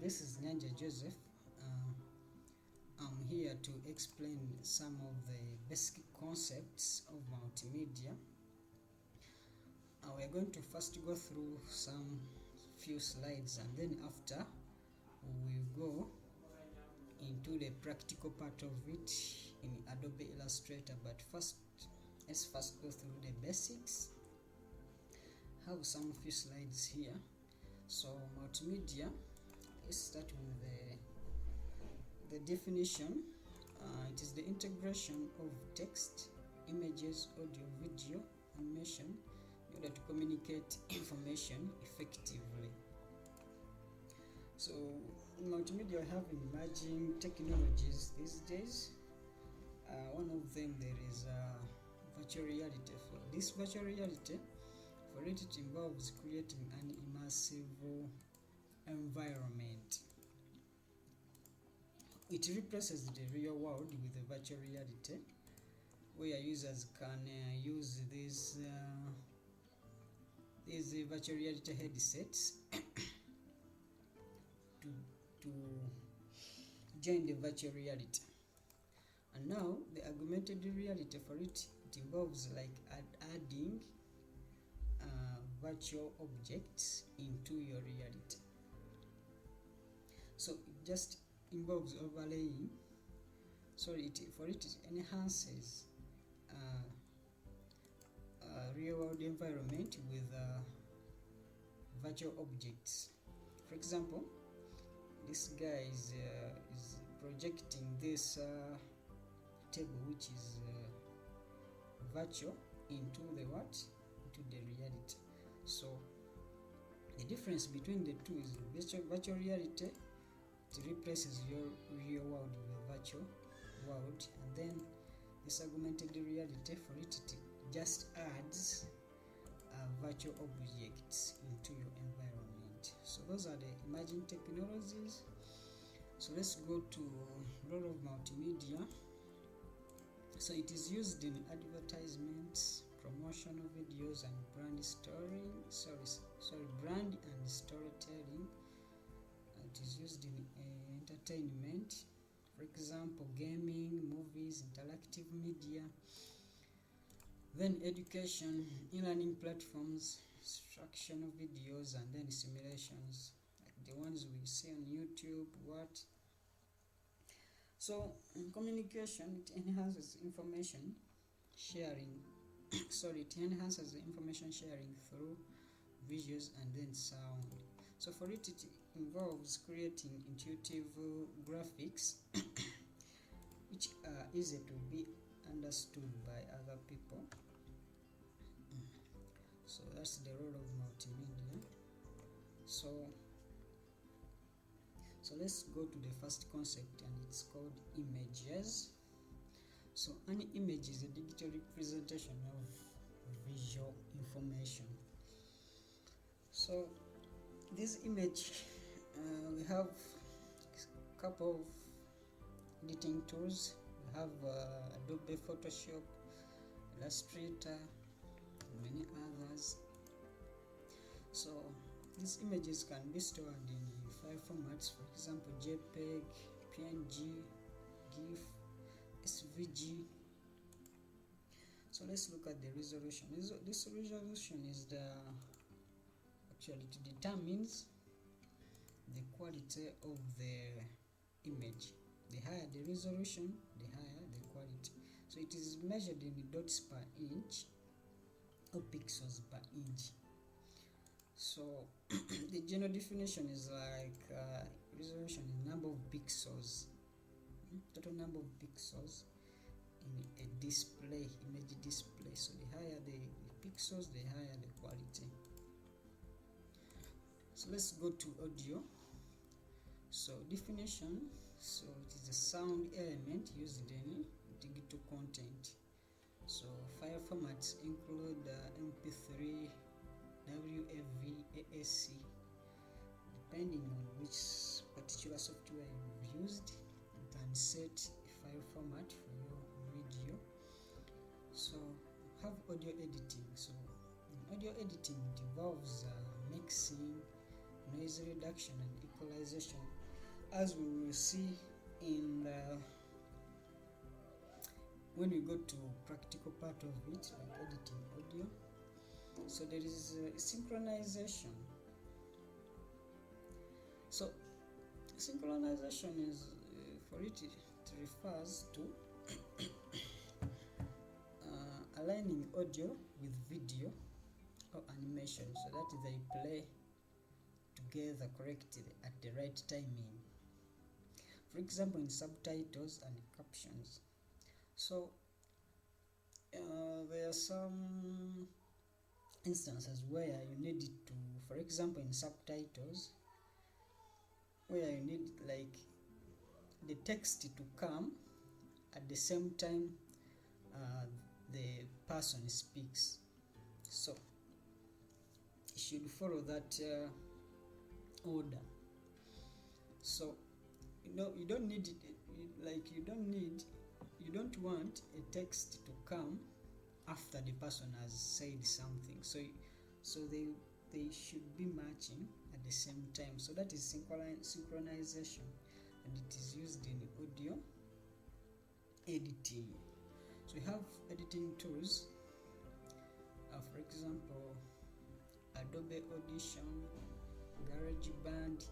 This is Nyanja Joseph. I'm here to explain some of the basic concepts of multimedia. We are going to first go through some few slides, and then after we go into the practical part of it in Adobe Illustrator. But let's first go through the basics. I have some few slides here. So multimedia, let's start with the definition. It is the integration of text, images, audio, video, animation in order to communicate information effectively. So in multimedia, we have emerging technologies these days. One of them, there is virtual reality. For this virtual reality, for it involves creating an immersive environment. It replaces the real world with the virtual reality, where users can use these virtual reality headsets to join the virtual reality. And now the augmented reality, for it involves like adding virtual objects into your reality. So it just involves overlaying, so it enhances real world environment with virtual objects. For example, this guy is projecting this table, which is virtual, into the reality. So the difference between the two is virtual reality, it replaces your real world with virtual world, and then this augmented reality, for it just adds virtual objects into your environment. So those are the emerging technologies. So let's go to role of multimedia. So it is used in advertisements, promotional videos, and brand and storytelling. It is used in entertainment, for example, gaming, movies, interactive media. Then education, e-learning platforms, instructional videos, and then simulations, like the ones we see on YouTube. So in communication, it enhances information sharing. It enhances the information sharing through visuals and then sound. So for it involves creating intuitive graphics which are easy to be understood by other people. So that's the role of multimedia. So let's go to the first concept, and it's called images. So an image is a digital representation of visual information. So this image, we have a couple of editing tools. We have Adobe Photoshop, Illustrator, and many others. So these images can be stored in file formats, for example, JPEG, PNG, GIF, SVG. So let's look at the resolution. This resolution is it determines the quality of the image. The higher the resolution, the higher the quality. So it is measured in dots per inch or pixels per inch. So the general definition is like resolution is number of pixels, total number of pixels in a display, image display. So the higher the pixels, the higher the quality. So let's go to audio. So definition, so it is a sound element used in digital content. So file formats include MP3, WAV, AAC. Depending on which particular software you've used, you can set a file format for your video. So have audio editing. So in audio editing, it involves mixing, noise reduction, and equalization as we will see in when we go to practical part of it, like editing audio. So there is synchronization. So synchronization is for it refers to aligning audio with video or animation so that they play together correctly at the right timing. For example, in subtitles and captions. So there are some instances where you need it to, for example, in subtitles, where you need like the text to come at the same time the person speaks. So you should follow that order. So you don't need it, you don't want a text to come after the person has said something. So they should be matching at the same time. So that is synchronization, and it is used in audio editing. So we have editing tools, for example, Adobe Audition, GarageBand,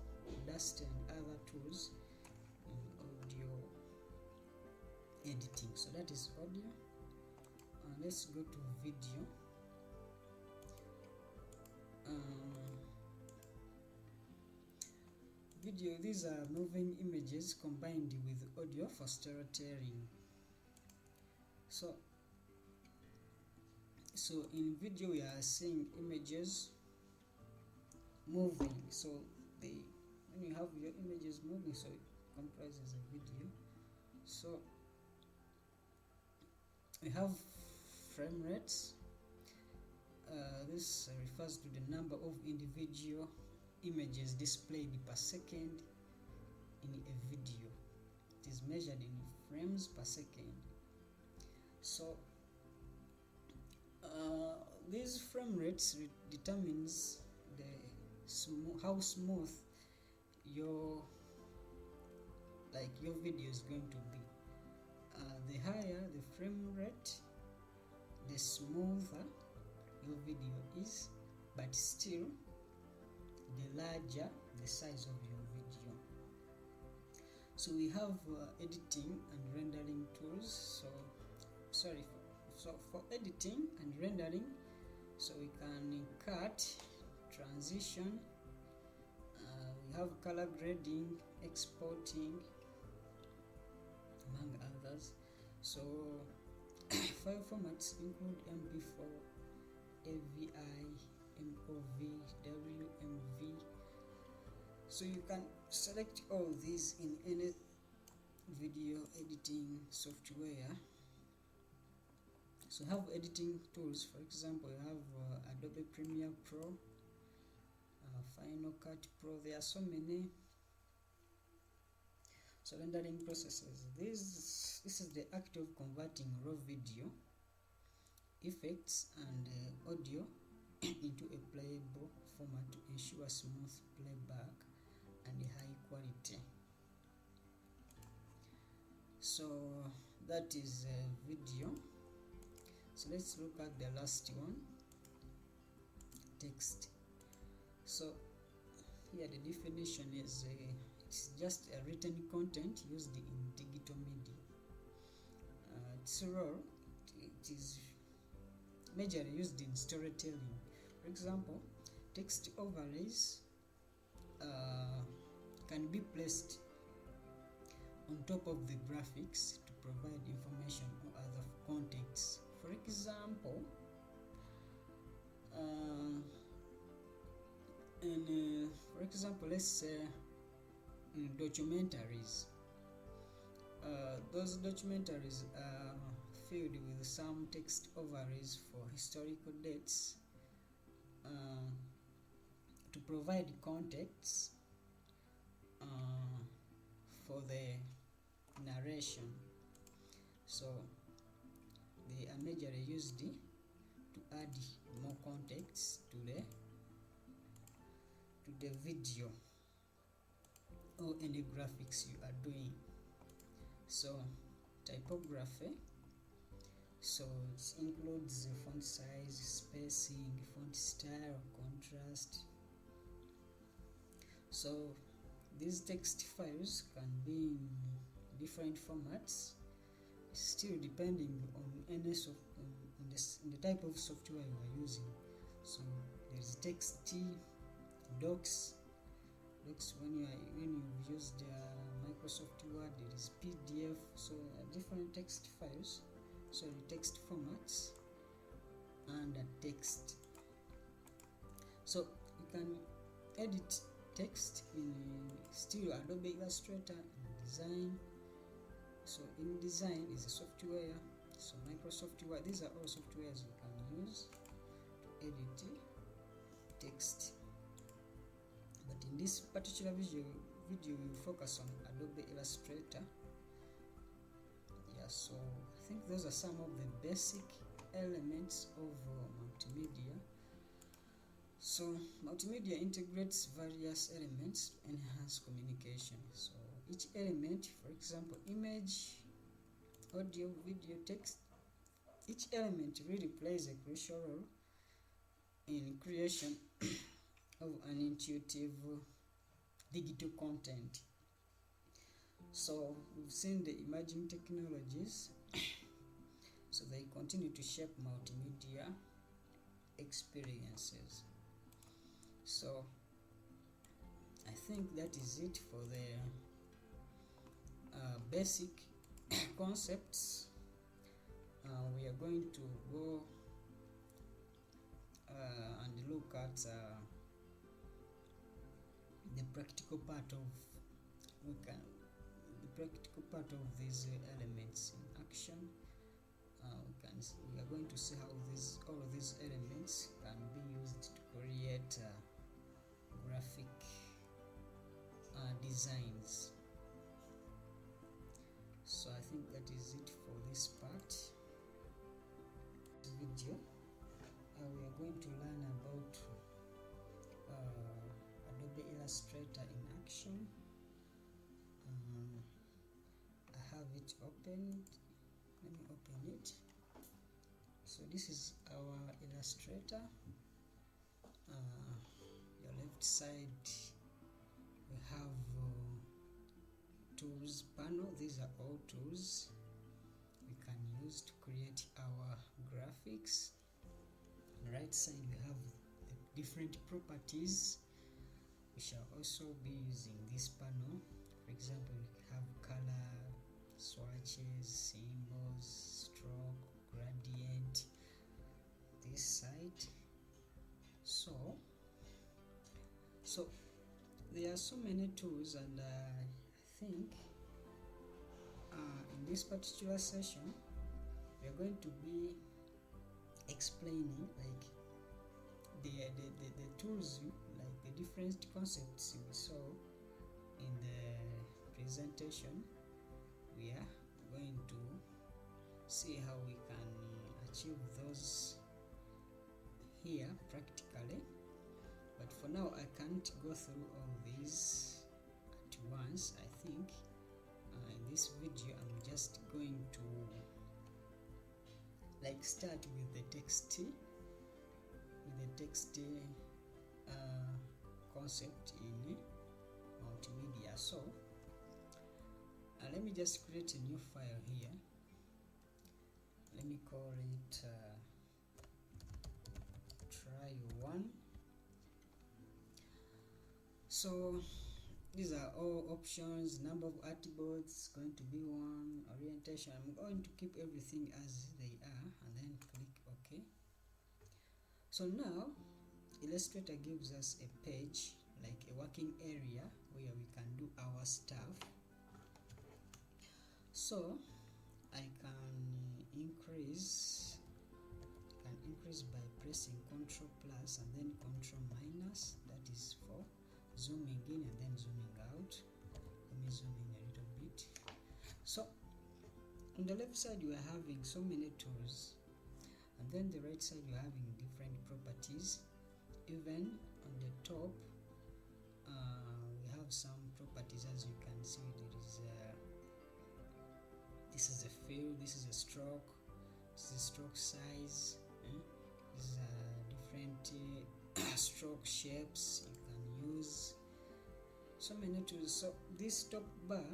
Dust, and other tools in audio editing. So that is audio. Let's go to video. Video, these are moving images combined with audio for storytelling. So in video we are seeing images moving. So when you have your images moving, so it comprises a video. So we have frame rates. This refers to the number of individual images displayed per second in a video. It is measured in frames per second. So these frame rates determines how smooth your video is going to be. The higher the frame rate, the smoother your video is, but still the larger the size of your video. So we have editing and rendering tools. So for editing and rendering, so we can cut, transition, we have color grading, exporting, among others. So file formats include MP4, AVI, MOV, WMV. So you can select all these in any video editing software. So have editing tools. For example, you have Adobe Premiere Pro, Final Cut Pro. There are so many. So rendering processes. This is the act of converting raw video, effects, and audio into a playable format to ensure smooth playback and high quality. So that is video. So let's look at the last one, text. So here the definition is it's just a written content used in digital media. Its role, it is majorly used in storytelling. For example, text overlays can be placed on top of the graphics to provide information or other context. For example, let's say in documentaries, those documentaries are filled with some text overlays for historical dates to provide context for the narration. So they are majorly used to add more context to the video. or any graphics you are doing. So typography, so it includes the font size, spacing, font style, contrast. So these text files can be in different formats, still depending on any on the type of software you are using. So there's text, docs when you've used Microsoft Word, there is PDF, so different text files, so the text formats and text. So you can edit text in still Adobe Illustrator and design. So InDesign is a software, so Microsoft Word, these are all softwares you can use to edit text. But in this particular video we'll focus on Adobe Illustrator. Yeah, so I think those are some of the basic elements of multimedia. So multimedia integrates various elements to enhance communication. So each element, for example, image, audio, video, text, each element really plays a crucial role in creation of an intuitive digital content. So we've seen the emerging technologies, so they continue to shape multimedia experiences. So I think that is it for the basic concepts. We are going to go and look at the practical part of these elements in action. We are going to see how all of these elements can be used to create graphic designs. So I think that is it for this part. This video, we are going to learn about Adobe Illustrator in action. I have it opened. Let me open it. So this is our Illustrator. Your left side we have tools panel. These are all tools we can use to create our graphics. On the right side we have the different properties. We shall also be using this panel. For example, we have color, swatches, symbols, stroke, gradient, this side. So there are so many tools, and I think in this particular session we are going to be explaining like the tools, like the different concepts we saw in the presentation. We are going to see how we can achieve those here practically, but for now I can't go through all these at once. I think in this video I'm just going to like start with the text concept in multimedia. So let me just create a new file here. Let me call it try1. So these are all options. Number of attributes going to be 1. Orientation, I'm going to keep everything as they are and then click OK. So now Illustrator gives us a page, like a working area where we can do our stuff. So I can increase by pressing Ctrl plus and then Ctrl minus. That is for zooming in and then zooming out. Let me zoom in a little bit. So on the left side you are having so many tools, and then the right side you are having different properties. Even on the top we have have some properties. As you can see, there is this is a fill, this is a stroke, this is stroke size, these are different stroke shapes you can use, so many tools. So this top bar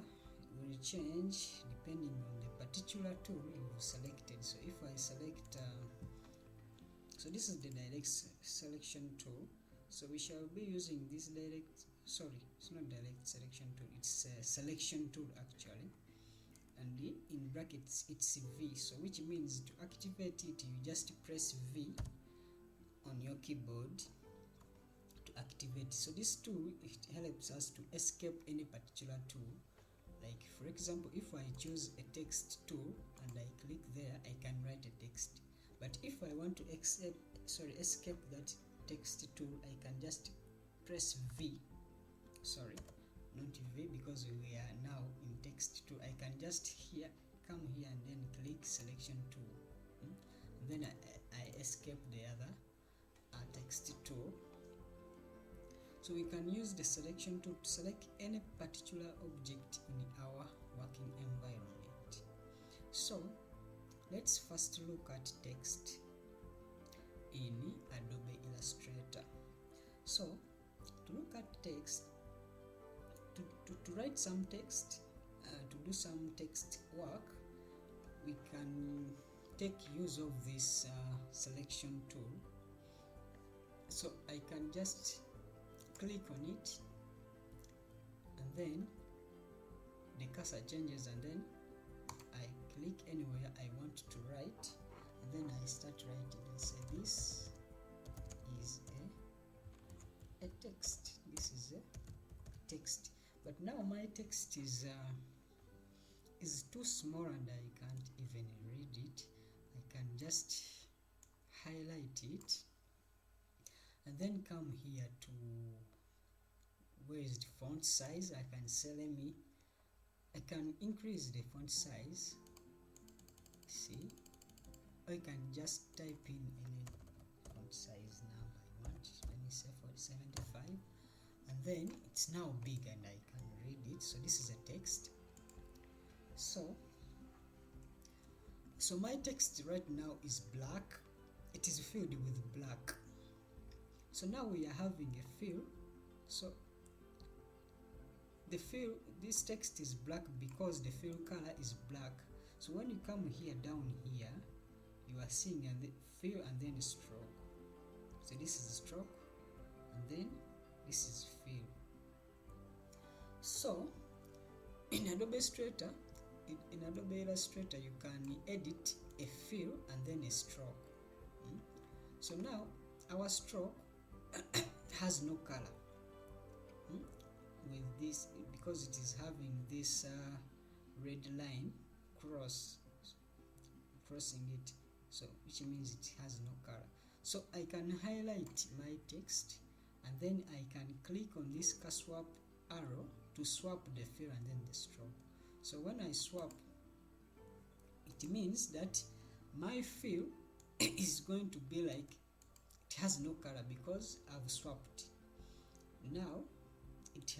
will change depending on the particular tool you've selected. So if I select so this is the direct selection tool, so we shall be using this it's not direct selection tool, it's a selection tool actually, and in brackets it's V, so which means to activate it you just press V on your keyboard to activate. So this tool, it helps us to escape any particular tool. Like for example, if I choose a text tool and I click there, I can write a text. But if I want to escape that text tool, I can just press V. Sorry, not V, because we are now in text tool. I can just come here and then click selection tool, and then I escape the other text tool. So we can use the selection tool to select any particular object in our working environment. So let's first look at text in Adobe Illustrator. So to look at text, to write some text, to do some text work, we can take use of this selection tool. So I can just click on it, and then the cursor changes, and then I click anywhere I want to write, and then I start writing. I say this is a text. This is a text. But now my text is too small and I can't even read it. I can just highlight it and then come here to where is the font size. I can say I can increase the font size, see, or I can just type in any font size number I want. Let me say for 75, and then it's now big and I can read it. So this is a text. So my text right now is black. It is filled with black. So now we are having a fill. So this text is black because the fill color is black. So when you come here, down here, you are seeing the fill and then stroke. So this is stroke, and then this is fill. So in Adobe Illustrator, you can edit a fill and then a stroke. So now our stroke has no color with this, because it is having this red line crossing it, so which means it has no color. So I can highlight my text, and then I can click on this swap arrow to swap the fill and then the stroke. So when I swap, it means that my fill is going to be like it has no color because I've swapped. Now it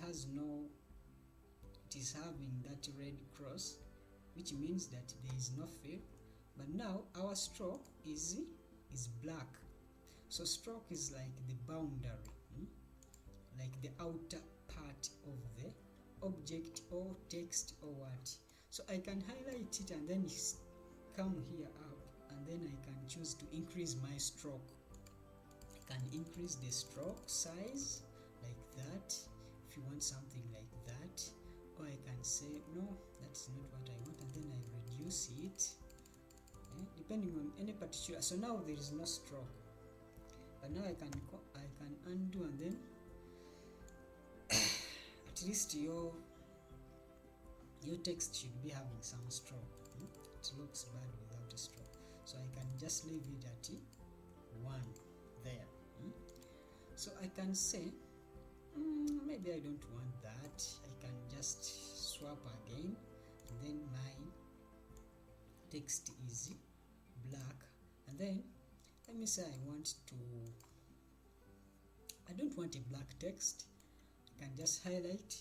is having that red cross, which means that there is no fill. But now our stroke is black. So stroke is like the boundary, like the outer part of the object or text or what. So I can highlight it and then come here up, and then I can choose to increase my stroke. I can increase the stroke size like that if you want something like that, or I can say no, that's not what I want, and then I reduce it, depending on any particular. So now there is no stroke, but now I can undo, and then at least your text should be having some stroke. It looks bad without a stroke, so I can just leave it at 1 there. So I can say maybe I don't want that. I can just swap again, and then my text is black, and then let me say I don't want a black text. I can just highlight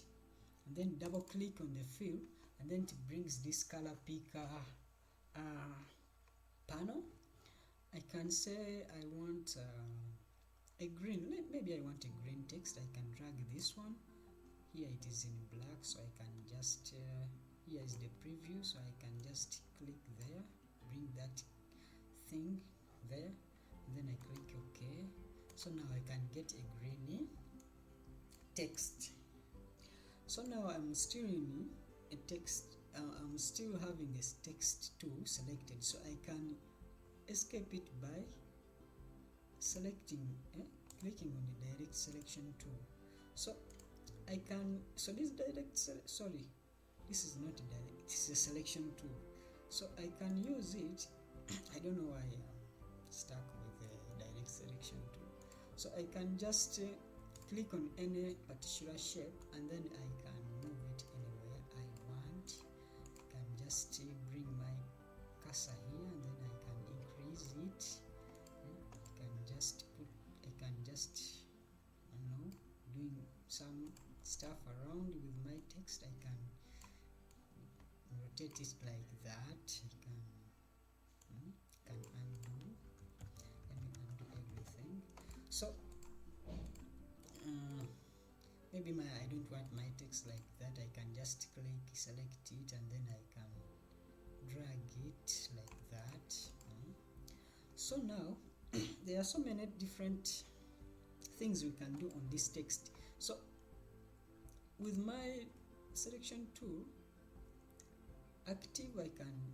and then double click on the fill, and then it brings this color picker panel. I can say I want a green, maybe I want a green text. I can drag this one. Here it is in black, so I can just here is the preview, so I can just click there, bring that thing there, and then I click OK. So now I can get a green text. So now I'm still in a text, I'm still having this text tool selected, so I can escape it by selecting, clicking on the direct selection tool. So I can, so this this is not a direct, it's a selection tool. So I can use it. I don't know why I'm stuck with the direct selection tool. So I can just click on any particular shape, and then I can move it anywhere I want. I can just bring my cursor here, and then I can increase it. I can just doing some stuff around with my text. I can rotate it like that. I can undo. Let me undo everything. So maybe I don't want my text like that. I can just select it, and then I can drag it like that. So now there are so many different things we can do on this text. So with my selection tool active, I can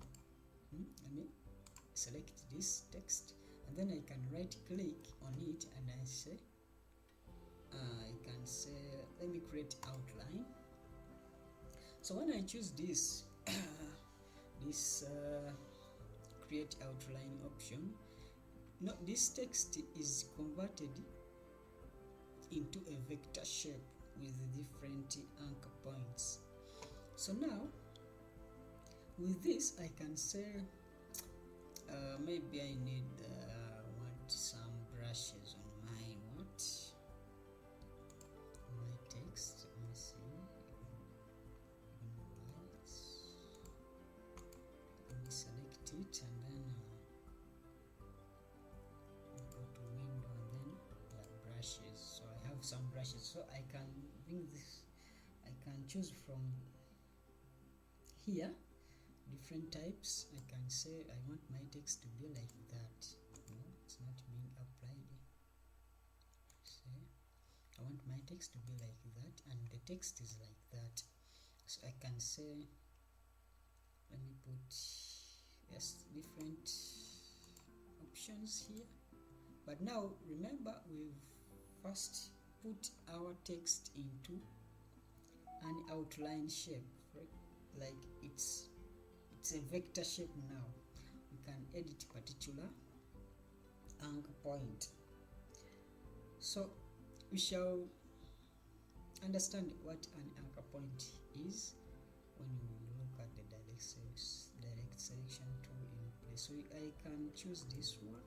select this text, and then I can right click on it, and I can say let me create outline. So when I choose this this create outline option, this text is converted into a vector shape with different anchor points. So now with this I can say maybe I need want some brushes on my text. Let me see. Let me select it, and then go to window, and then brushes. So I have some brushes, so I can bring this. I can choose from here different types. I can say I want my text to be like that. It's not being applied. So I want my text to be like that, and the text is like that. So I can say, let me put different options here. But now remember, we've first put our text into an outline shape, right? Like it's a vector shape. Now we can edit particular anchor point. So we shall understand what an anchor point is when we look at the direct selection tool in place. So I can choose this one.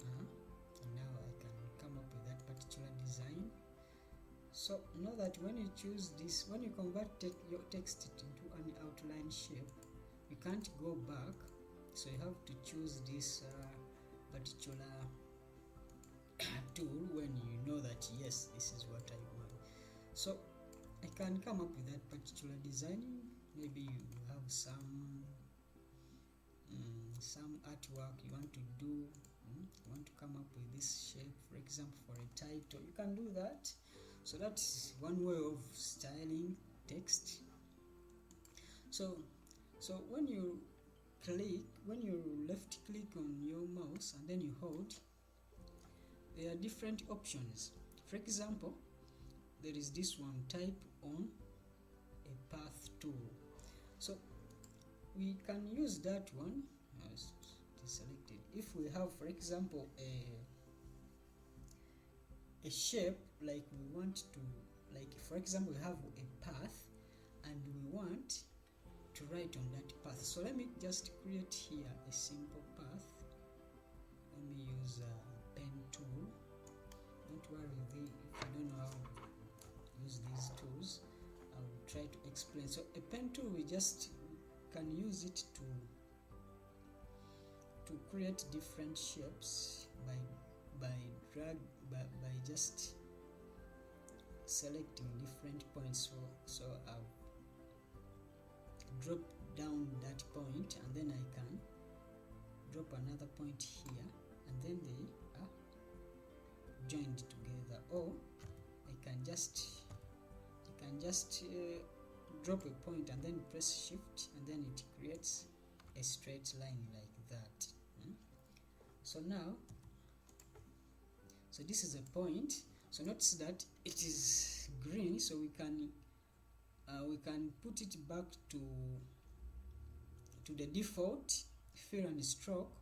And now I can come up with that particular design. So know that when you choose this, when you convert your text into an outline shape, you can't go back. So you have to choose this particular tool when you know that yes, this is what I want. So I can come up with that particular design. Maybe you have some artwork you want to do. You want to come up with this shape, for example, for a title. You can do that. So that's one way of styling text. So when you left click on your mouse and then you hold, there are different options. For example, there is this one, type on a path tool. So we can use that one as selected. If we have, for example, a shape, like we want to, like for example, we have a path and we want to write on that path. So let me just create here a simple path. Let me use a pen tool. Don't worry, these tools. I will try to explain. So a pen tool, we just can use it to create different shapes by just selecting different points. So I'll drop down that point, and then I can drop another point here, and then they are joined together. Or I can just drop a point and then press shift, and then it creates a straight line like that. So now, so this is a point. So notice that it is green, so we can put it back to the default fill and stroke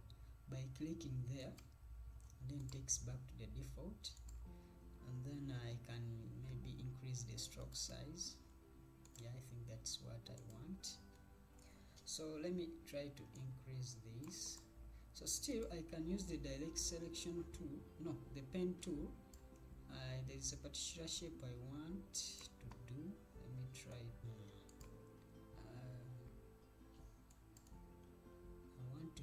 by clicking there, and then takes back to the default. And then I can maybe increase the stroke size. Yeah, I think that's what I want. So let me try to increase this. So still I can use the direct selection tool, no, the pen tool. There is a particular shape I want to do. Let me try. I want to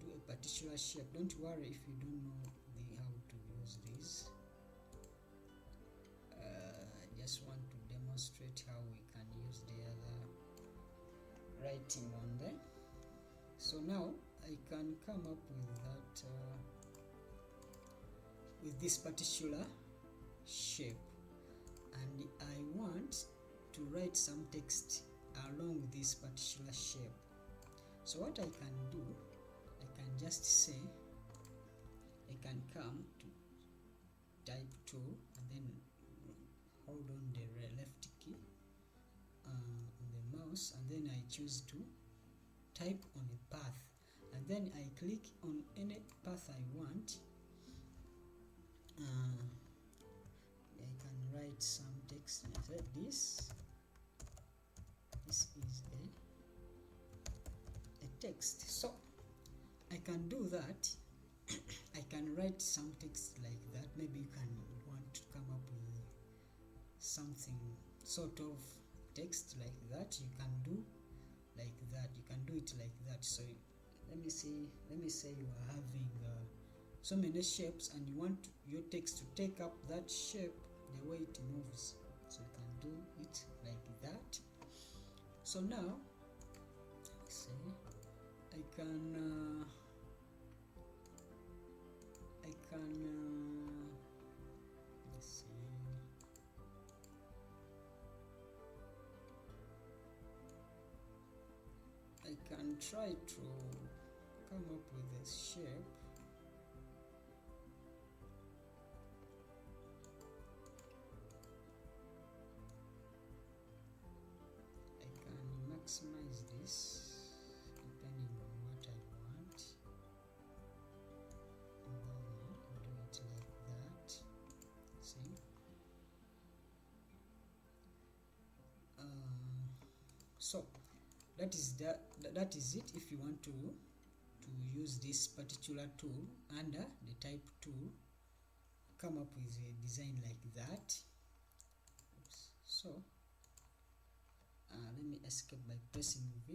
do a particular shape. Don't worry if you don't know how to use this. I just want to demonstrate how we can use the other writing on there. So now I can come up with that with this particular shape, and I want to write some text along this particular shape. So what I can do, I can just say, I can come to type tool and then hold on the left key on the mouse, and then I choose to type on a path, and then I click on any path I want. I can write some text, and I said this is a text. So I can do that. I can write some text like that. Maybe you can want to come up with something sort of text like that. You can do like that. You can do it like that. So let me say you are having so many shapes, and you want your text to take up that shape the way it moves. So you can do it like that. So now, let's see, I can let's see. I can try to come up with a shape. Maximize this depending on what I want, and then do it like that. See, so that is it. If you want to use this particular tool under the type tool, come up with a design like that. Oops. So let me escape by pressing V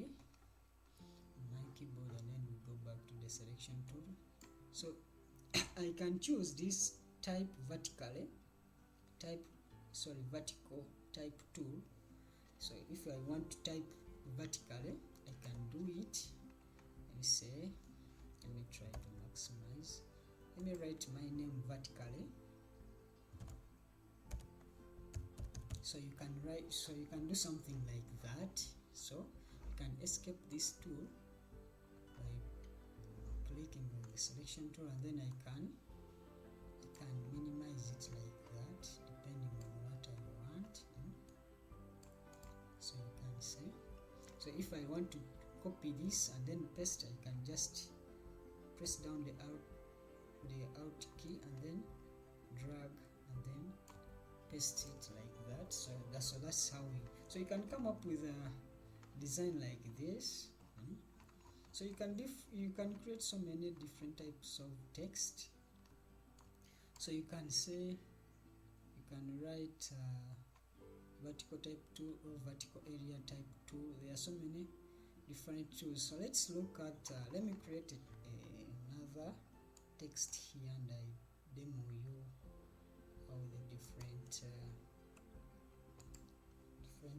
on my keyboard, and then we go back to the selection tool. So I can choose this vertical type tool. So if I want to type vertically, I can do it. Let me say, let me try to maximize. Let me write my name vertically. So you can do something like that. So you can escape this tool by clicking on the selection tool, and then I can minimize it like that depending on what I want. So you can say, so if I want to copy this and then paste, I can just press down the alt key and then drag and then paste it like that. So that's how so you can come up with a design like this. So you can create so many different types of text. So you can say, you can write vertical type tool or vertical area type tool. There are so many different tools. So let's look at let me create another text here and I demo you all the different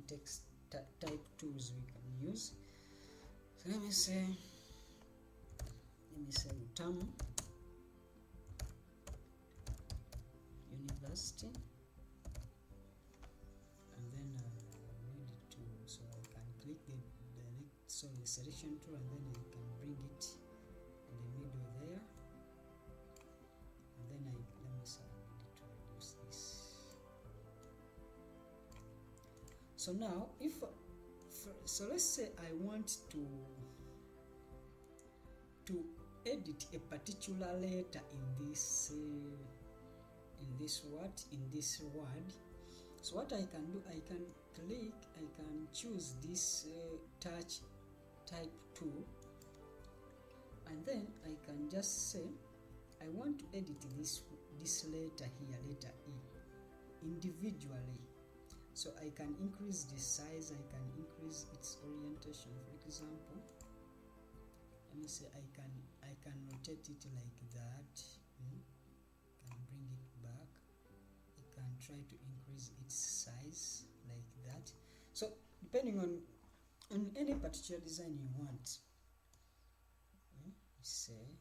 text type tools we can use. So let me say Utamu University, and then need it to, so I can click the selection tool, and then I can bring it in the middle there, and then let me say I need to reduce this. So now so let's say I want to edit a particular letter in this word. So what I can do, I can choose this touch type tool, and then I can just say I want to edit this letter here, letter E, individually. So I can increase the size, I can increase its orientation. For example, let me say I can rotate it like that. Can bring it back. I can try to increase its size like that. So depending on any particular design you want, say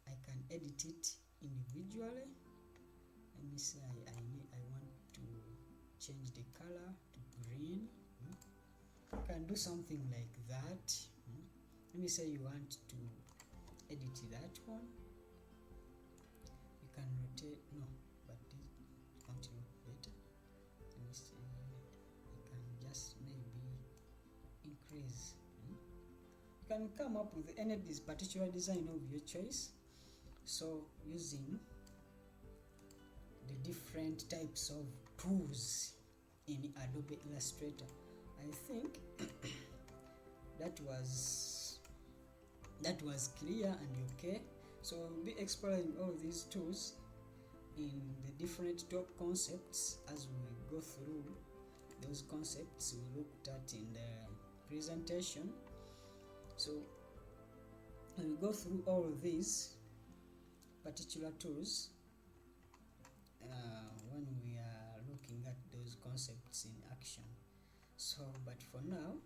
I can edit it individually. Let me say I want to change the color to green. You can do something like that. Let me say you want to edit that one. You can rotate, no, but this won't look better. Let me say you can just maybe increase. You can come up with any particular design of your choice. So using the different types of tools in Adobe Illustrator, I think that was clear and okay. So we'll be exploring all these tools in the different top concepts as we go through those concepts we looked at in the presentation. So we'll go through all of these particular tools when we are looking at those concepts in action. So, but for now,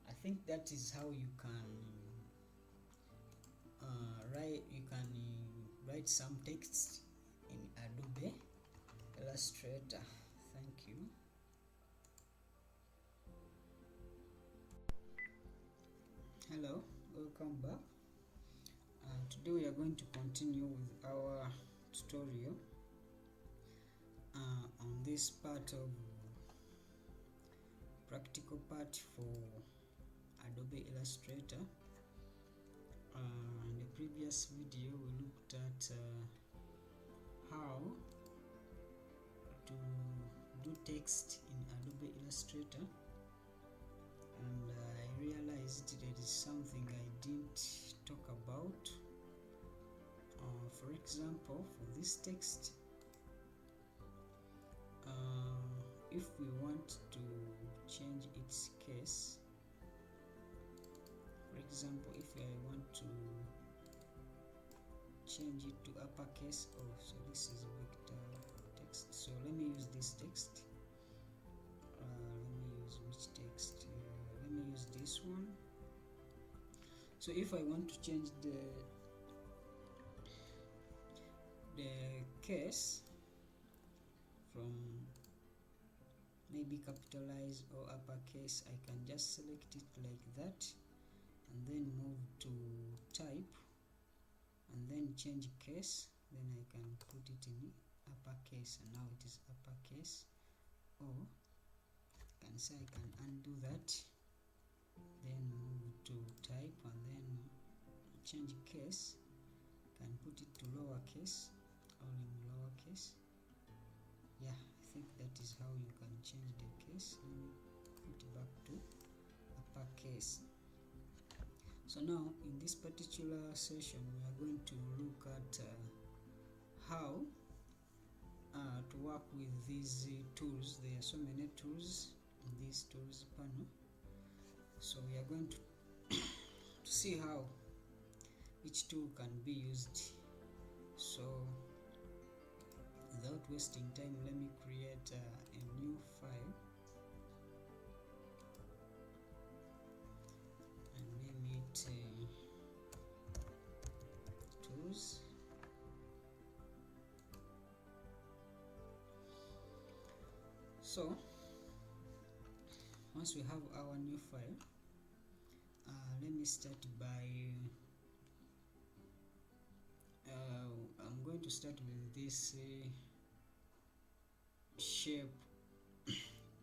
I think that is how you can write some text in Adobe Illustrator. Thank you. Hello, welcome back. Today we are going to continue with our tutorial on this part of practical part for Adobe Illustrator. In the previous video we looked at how to do text in Adobe Illustrator, and I realized there is something I didn't talk about. For example, for this text, if we want to change its case, for example, if I want to change it to uppercase, so this is vector text, so let me use this text. Let me use which text? Let me use this one. So if I want to change the case from maybe capitalize or uppercase, I can just select it like that and then move to type and then change case, then I can put it in uppercase and now it is uppercase, or I can say I can undo that, then move to type and then change case, can put it to lowercase or in lowercase. Yeah, I think that is how you can change the case. Let me put it back to uppercase. So now in this particular session we are going to look at how to work with these tools. There are so many tools in this tools panel, so we are going to see how each tool can be used. So without wasting time, let me create a new file and name it tools. So once we have our new file, let me start by I'm going to start with this shape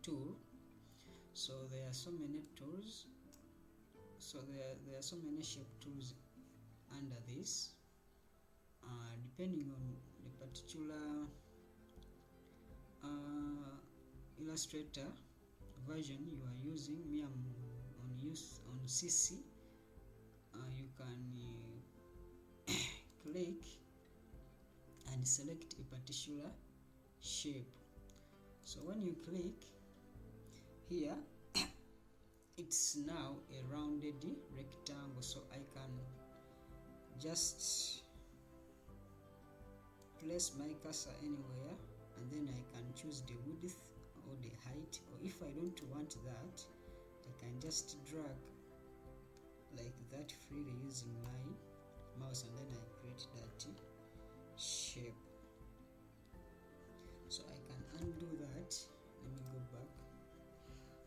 tool. So there are so many tools, so there are so many shape tools under this, depending on the particular Illustrator version you are using. Me, I'm on CC. You can click and select a particular shape. So when you click here, it's now a rounded rectangle, so I can just place my cursor anywhere, and then I can choose the width or the height, or if I don't want that, I can just drag like that freely using my mouse, and then I create that shape. So I can undo that. Let me go back.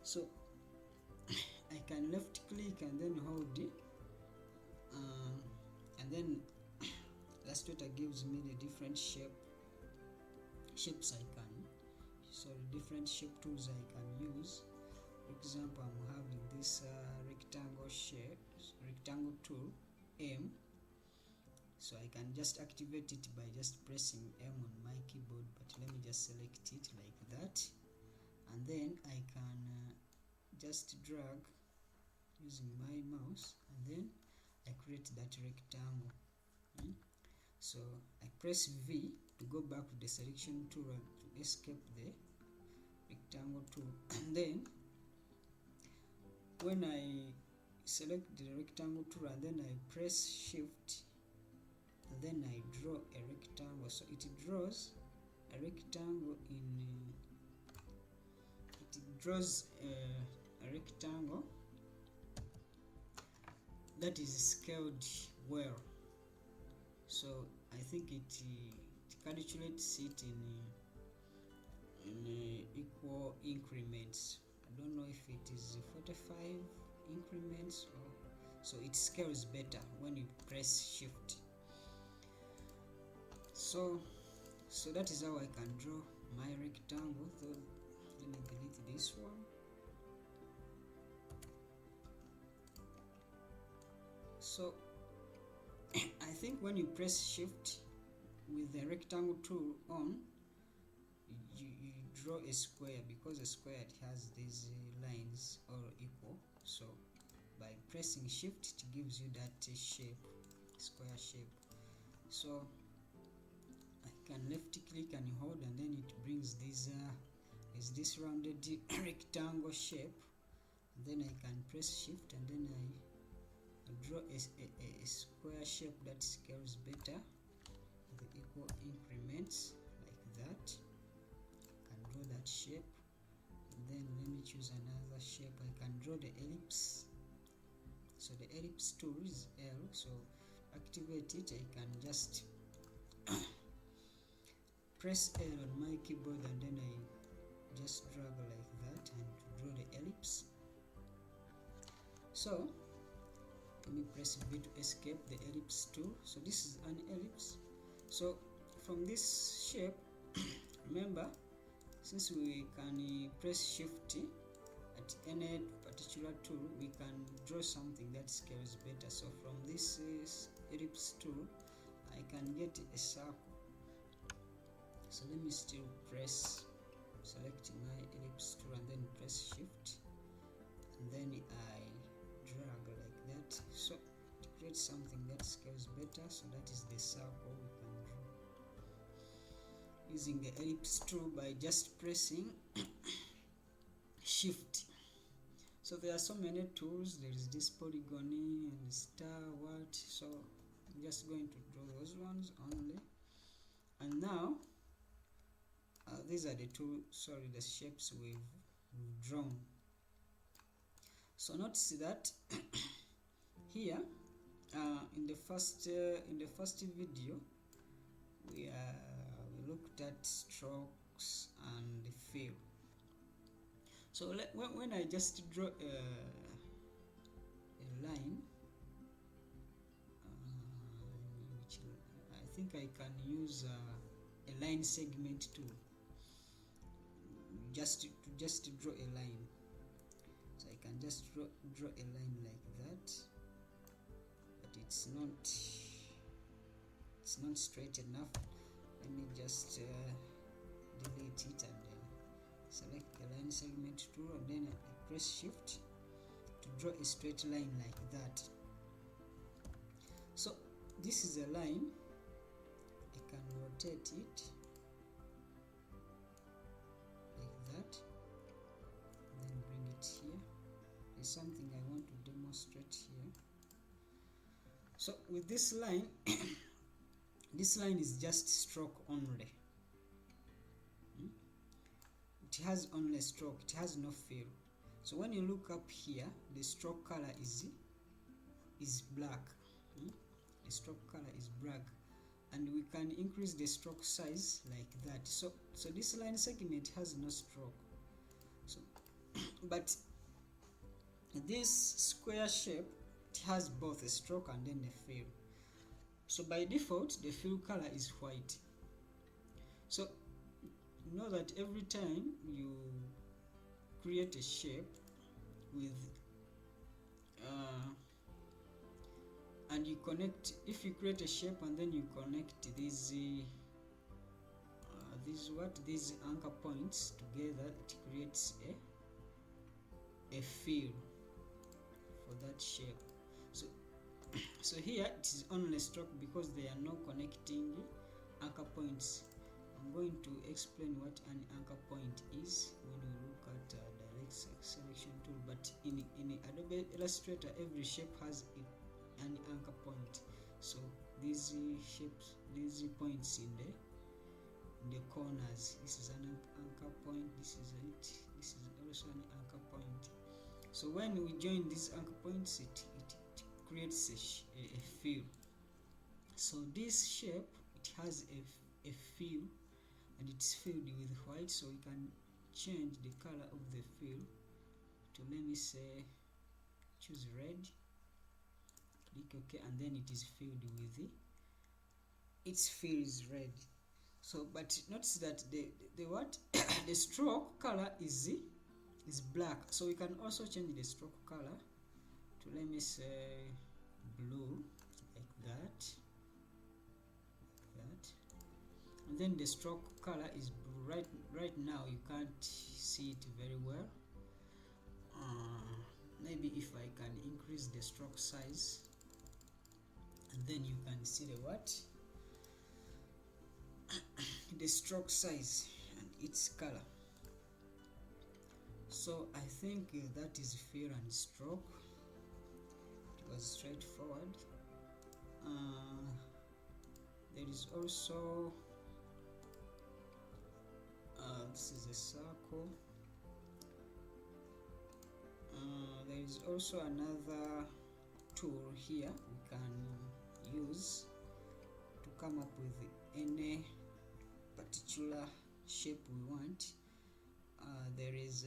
So I can left click and then hold it, and then Illustrator gives me the different shapes I can. So the different shape tools I can use. For example, I'm having this rectangle shape, rectangle tool, M. So I can just activate it by just pressing M on my keyboard, but let me just select it like that, and then I can just drag using my mouse, and then I create that rectangle. So I press V to go back to the selection tool and to escape the rectangle tool, and then when I select the rectangle tool and then I press Shift, and then I draw a rectangle. So it draws a rectangle a rectangle that is scaled well. So I think it calculates it in equal increments. I don't know if it is 45 increments, or so it scales better when you press Shift. So that is how I can draw my rectangle. So let me delete this one. So I think when you press Shift with the rectangle tool on, you draw a square, because a square has these lines all equal. So by pressing Shift, it gives you that shape, square shape. So I can left click and hold, and then it brings this rounded rectangle shape. And then I can press Shift, and then I draw a square shape that scales better with equal increments like that. I can draw that shape, and then let me choose another shape. I can draw the ellipse. So the ellipse tool is L, so activate it. I can just press L on my keyboard, and then I just drag like that and draw the ellipse. So let me press V to escape the ellipse tool. So this is an ellipse. So from this shape, remember, since we can press Shift at any particular tool, we can draw something that scales better. So from this ellipse tool, I can get a circle. So let me still select my ellipse tool, and then press Shift, and then I drag like that. So to create something that scales better, so that is the circle we can draw. using the ellipse tool by just pressing shift. So there are so many tools. There is this polygon and star what, so I'm just going to draw those ones only. And now these are the the shapes we've drawn. So notice that here in the first video we looked at strokes and fill. So when I just draw a line, which I think I can use a line segment tool just to draw a line. So I can just draw a line like that, but it's not straight enough. Let me just delete it and select the line segment tool, and then I press shift to draw a straight line like that. So this is a line. I can rotate it like that, and then bring it here. There's something I want to demonstrate here. So with this line this line is just stroke only. It has only stroke, it has no fill. So when you look up here, the stroke color is black. The stroke color is black, and we can increase the stroke size like that. So this line segment has no stroke. So but this square shape, it has both a stroke and then a fill. So by default the fill color is white. So know that every time you create a shape with and you connect, if you create a shape and then you connect these anchor points together, it creates a fill for that shape. So here it is only stroke because there are no connecting anchor points. I'm going to explain what an anchor point is when we look at direct selection tool, but in Adobe Illustrator every shape has an anchor point. So these shapes, these points in the corners, this is an anchor point, this is also an anchor point. So when we join these anchor points, it creates a fill. So this shape, it has a fill, and it's filled with white, so we can change the color of the fill to, let me say, choose red, click OK, and then it is filled with its fill is red. So but notice that the what the stroke color is black, so we can also change the stroke color to, let me say, blue, like that, and then the stroke color is blue. Right now you can't see it very well. Maybe if I can increase the stroke size, and then you can see the stroke size and its color. So I think that is fill and stroke. It was straightforward. There is also this is a circle. There is also another tool here we can use to come up with any particular shape we want. There is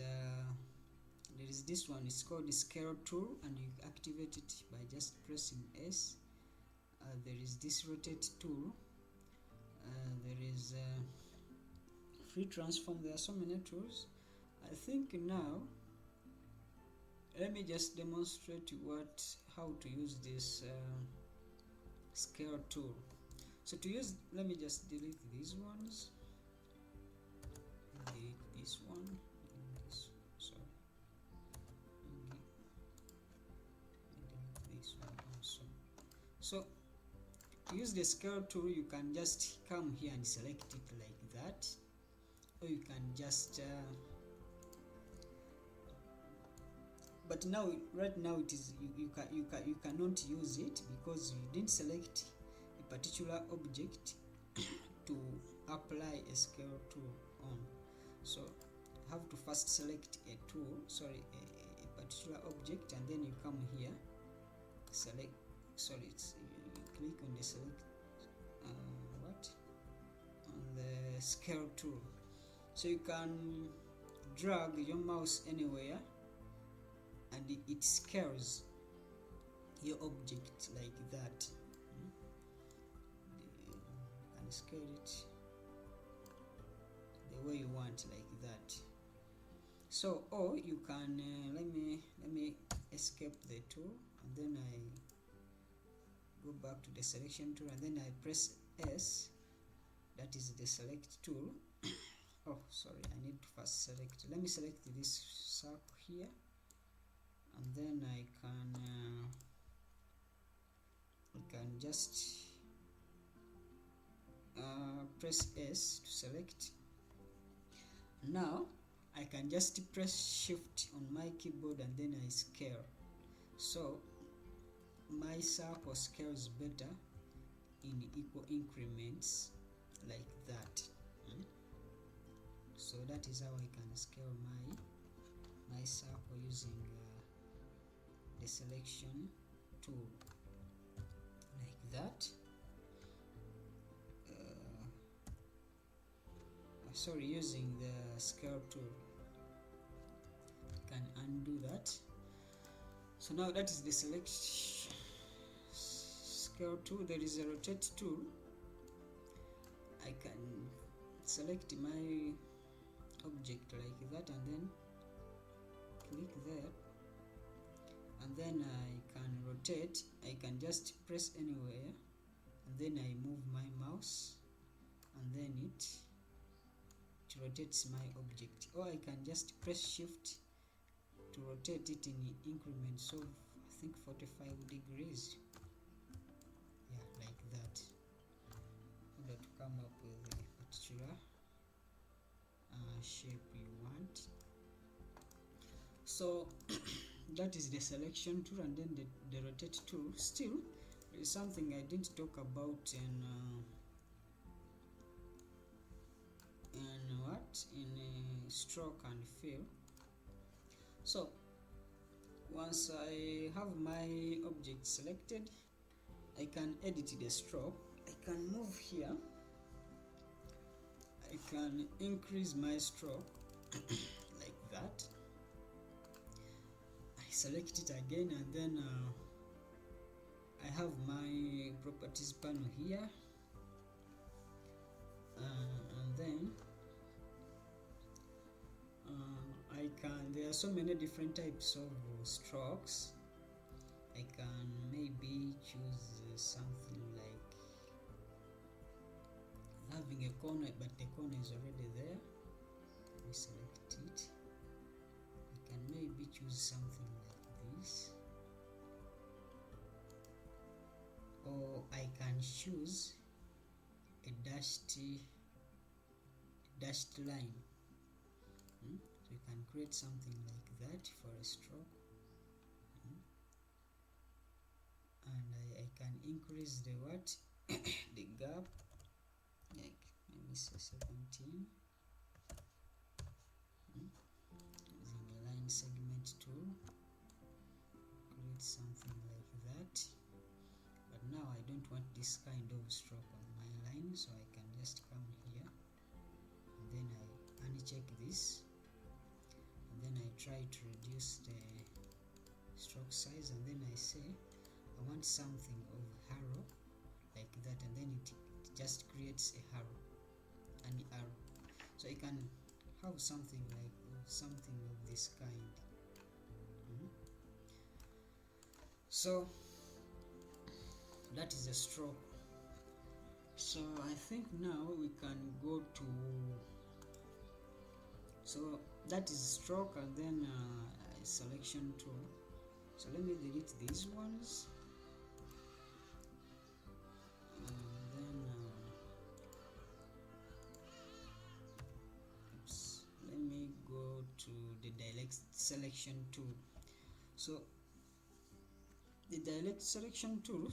this one, it's called the scale tool, and you activate it by just pressing S. There is this rotate tool. There is free transform. There are so many tools. I think now let me just demonstrate how to use this scale tool. So to use, let me just delete these ones, delete this one, delete this one also. So to use the scale tool, you can just come here and select it like that, or you can just but now, right now, it is you cannot use it because you didn't select a particular object to apply a scale tool on. So you have to first select a particular object, and then you come here, select. You click on the select on the scale tool. So you can drag your mouse anywhere, and it scales your object like that. You can scale it the way you want, like that. So, or you can let me escape the tool, and then I go back to the selection tool, and then I press S. That is the select tool. Oh, sorry, I need to first select. Let me select this circle here, and then I can just press S to select. Now I can just press Shift on my keyboard, and then I scale. So my circle scales better in equal increments like that. So that is how I can scale my circle using the selection tool like that. Sorry, using the scale tool. You can undo that. So now that is the select scale tool. There is a rotate tool. I can select my object like that, and then click there, and then I can rotate. I can just press anywhere, and then I move my mouse, and then it rotates my object. Or I can just press Shift to rotate it in increments of, I think, 45 degrees. Yeah, like that, in order to come up with a particular shape you want. So that is the selection tool, and then the rotate tool. Still, there is something I didn't talk about in stroke and fill. So once I have my object selected, I can edit the stroke. I can move here. I can increase my stroke like that. I select it again, and then I have my properties panel here, and then there are so many different types of strokes. I can maybe choose something like having a corner, but the corner is already there. We select it. I can maybe choose something like this, or I can choose a dashed line. So you can create something like that for a stroke, and I can increase the the gap, like maybe say 17, using the line segment tool, create something like that. But now I don't want this kind of stroke on my line, so I can just come here, and then I uncheck this, and then I try to reduce the stroke size, and then I say I want something of arrow like that, and then it just creates an arrow. So I can have something of this kind. So that is a stroke. So I think now we can go to, so that is stroke, and then selection tool. So let me delete these ones, and selection tool. So the direct selection tool,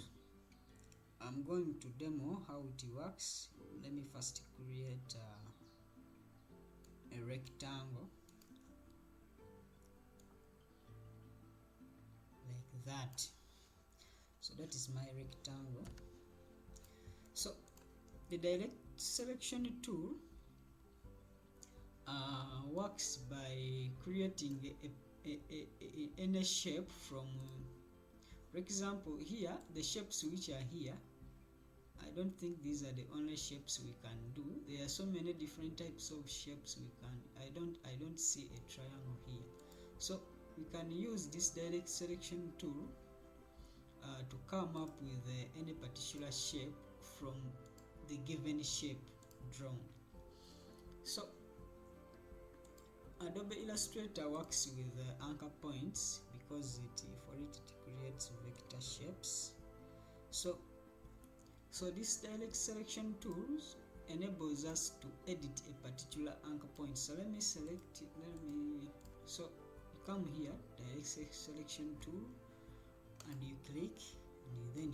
I'm going to demo how it works. Let me first create a rectangle like that. So that is my rectangle. So the direct selection tool works by creating any shape from, for example, here the shapes which are here, I don't think these are the only shapes we can do. There are so many different types of shapes we can. I don't see a triangle here. So we can use this direct selection tool to come up with any particular shape from the given shape drawn. So Adobe Illustrator works with anchor points because for it creates vector shapes. So this direct selection tools enables us to edit a particular anchor point. So let me select it. So you come here, direct selection tool, and you click, and then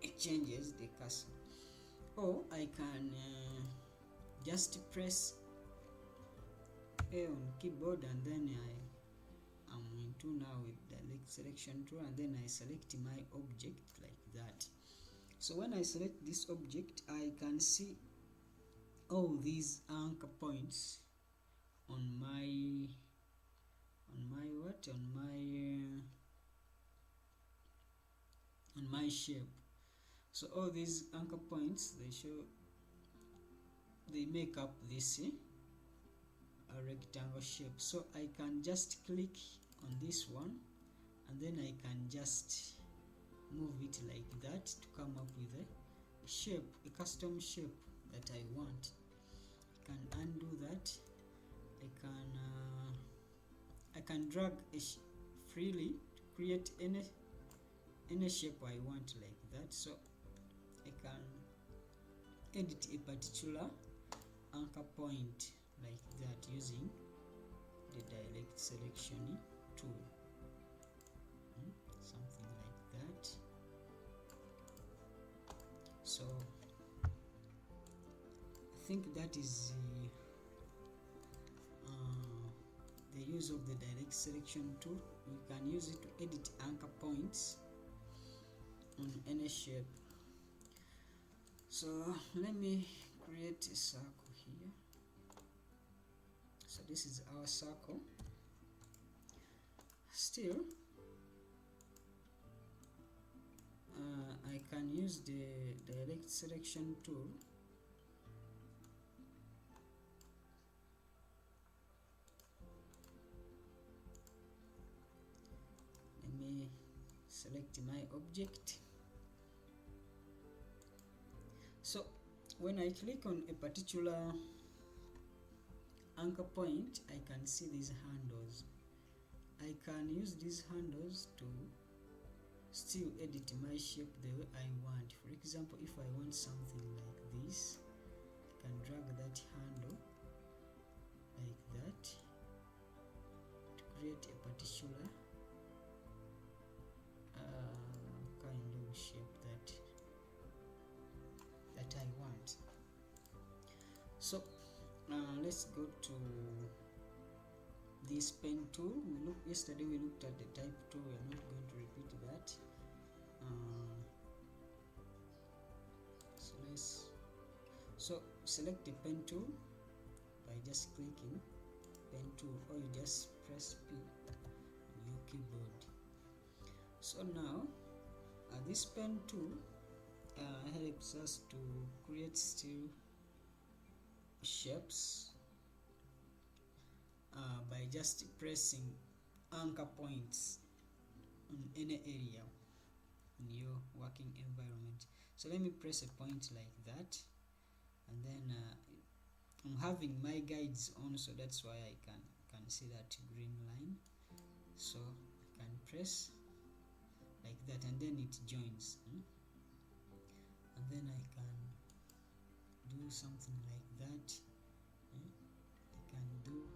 it changes the cursor. Or I can just press A on keyboard, and then I'm into now with direct selection tool, and then I select my object like that. So when I select this object, I can see all these anchor points on my shape. So all these anchor points, they make up this a rectangle shape. So I can just click on this one, and then I can just move it like that to come up with a shape, a custom shape that I want. I can undo that. I can drag freely to create any shape I want like that. So I can edit a particular anchor point like that using the direct selection tool. Something like that. So I think that is the use of the direct selection tool. You can use it to edit anchor points on any shape. So let me create a circle here. So this is our circle. Still, I can use the direct selection tool select my object. So when I click on a particular anchor point, I can see these handles. I can use these handles to still edit my shape the way I want. For example, if I want something like this, I can drag that handle like that to create a particular kind of shape that I want. So let's go to this pen tool. Yesterday we looked at the type tool. We are not going to repeat that. So select the pen tool by just clicking pen tool, or you just press P on your keyboard. So now this pen tool helps us to create still shapes by just pressing anchor points on any area in your working environment. So let me press a point like that, and then I'm having my guides on, so that's why I can see that green line. So I can press like that, and then it joins, and then I can do something like that. I can do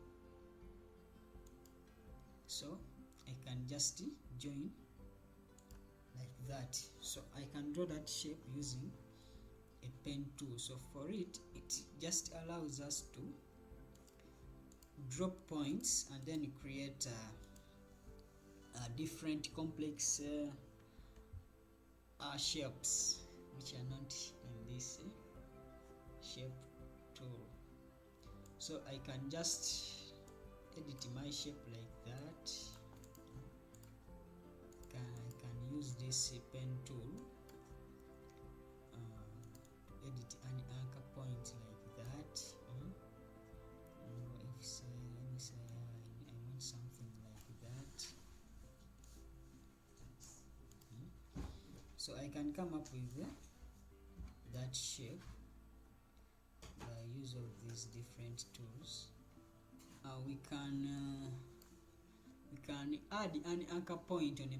So I can just join like that. So I can draw that shape using a pen tool. So for it just allows us to drop points and then create different complex shapes which are not in this shape tool. So I can just edit my shape like that. I can use this pen tool to edit an anchor point like that. If say, let me say I want something like that. So I can come up with that shape by use of these different tools. We can add an anchor point on a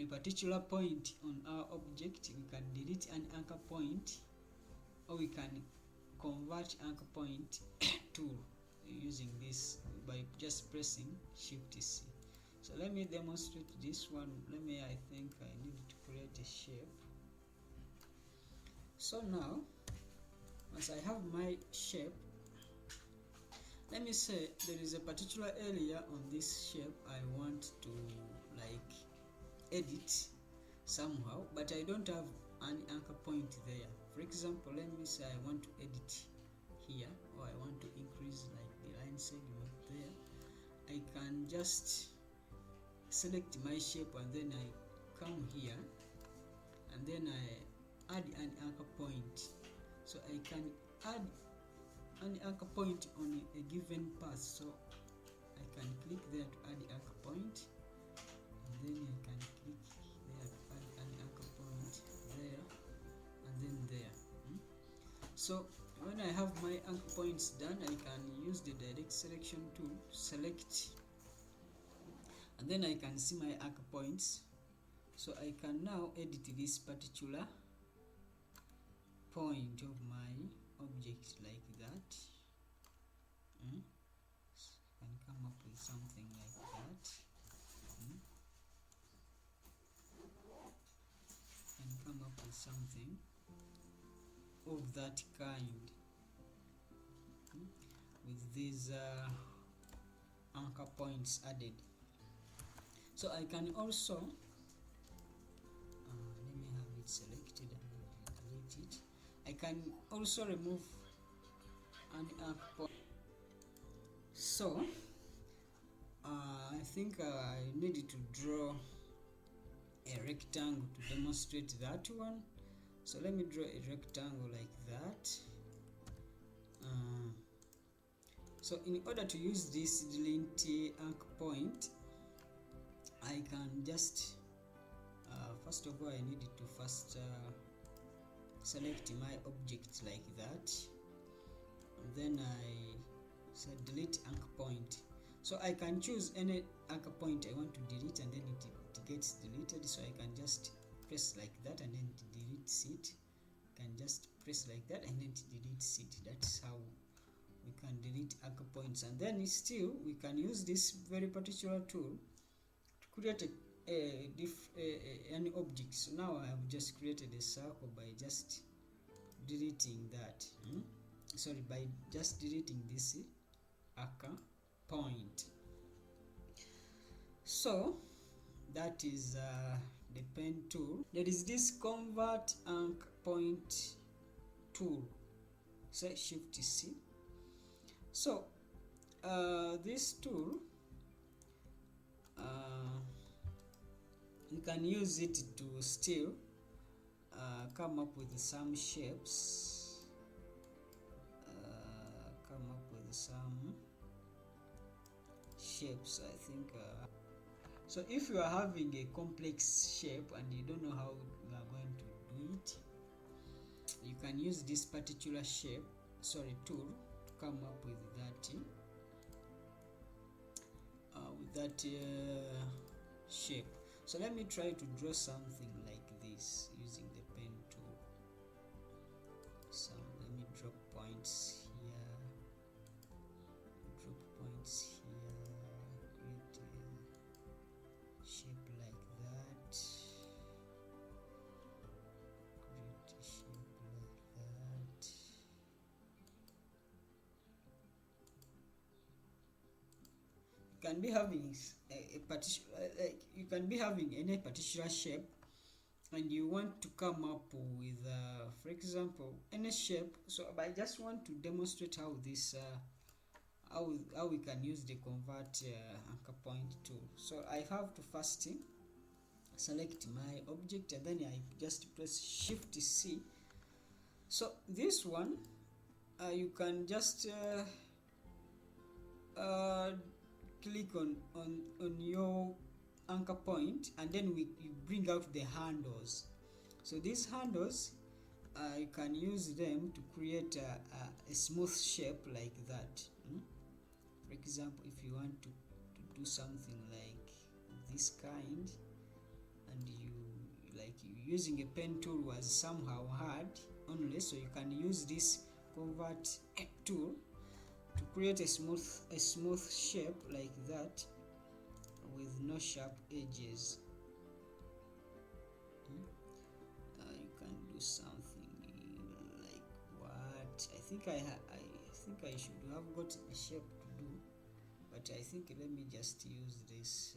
particular point on our object. We can delete an anchor point, or we can convert anchor point tool using this by just pressing Shift C. So let me demonstrate this one. I think I need to create a shape. So now, once I have my shape, let me say there is a particular area on this shape I want to like edit somehow, but I don't have an anchor point there. For example, let me say I want to edit here, or I want to increase like the line segment there. I can just select my shape and then I come here and then I add an anchor point. So I can add an anchor point on a given path. So I can click there to add the anchor point, and then I can click there to add an anchor point there, and then there. So when I have my anchor points done, I can use the direct selection tool to select, and then I can see my anchor points. So I can now edit this particular point of my object like that. Can come up with something like that. And come up with something of that kind with these anchor points added. So I can also let me have it selected and delete it. I can also remove an anchor point. So I think I needed to draw a rectangle to demonstrate that one. So let me draw a rectangle like that. So in order to use this delete anchor point, I can just first of all I needed to first select my object like that, and then I said delete anchor point. So I can choose any anchor point I want to delete, and then it gets deleted. So I can just press like that and then it deletes it. I can just press like that and then it deletes it. That's how we can delete anchor points. And then still we can use this very particular tool to create an object. So now I have just created a circle by just deleting that. Sorry, by just deleting this anchor point. So that is the pen tool. There is this convert anchor point tool. Say Shift C. So this tool, you can use it to still come up with some shapes. I think so if you are having a complex shape and you don't know how you are going to do it, you can use this particular tool to come up with that shape. So let me try to draw something like this using the pen tool. So let me drop points here, drop points here, can be having you can be having any particular shape, and you want to come up with for example any shape. So I just want to demonstrate how this how we can use the convert anchor point tool. So I have to first select my object, and then I just press Shift C. So this one you can just click on your anchor point, and then you bring out the handles. So these handles you can use them to create a smooth shape like that. For example, if you want to do something like this kind, and using a pen tool was somehow hard only, so you can use this convert tool to create a smooth shape like that with no sharp edges. You can do something like what I think I should have got a shape to do, but I think let me just use this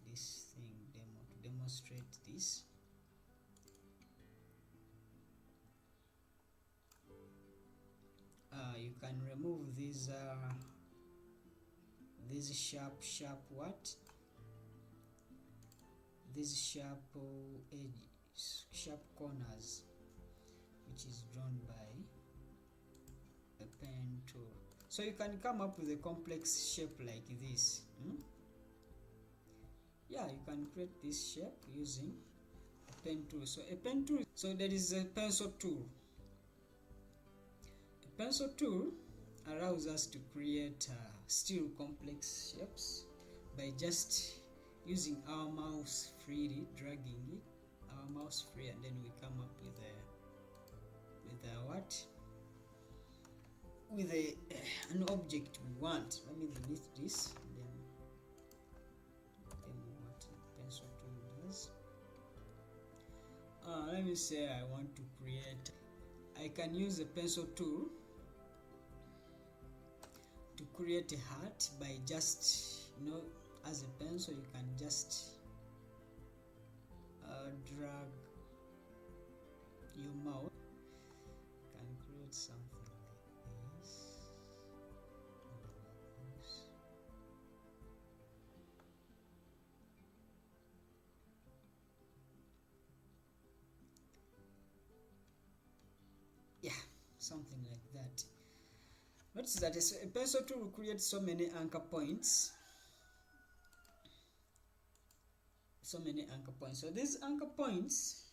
this thing to demonstrate this. You can remove these sharp these sharp edges, sharp corners, which is drawn by a pen tool. So you can come up with a complex shape like this. Yeah, you can create this shape using a pen tool. So a pen tool, so there is a pencil tool. A pencil tool allows us to create still complex shapes by just using our mouse freely, dragging it, our mouse free, and then we come up with an object we want. Let me delete this, then what the pencil tool does. Let me say I want to create, I can use a pencil tool to create a heart by just, as a pencil you can just drag your mouse, you can create something like this. Yeah, something like that. Notice that a pencil tool will create so many anchor points. So these anchor points,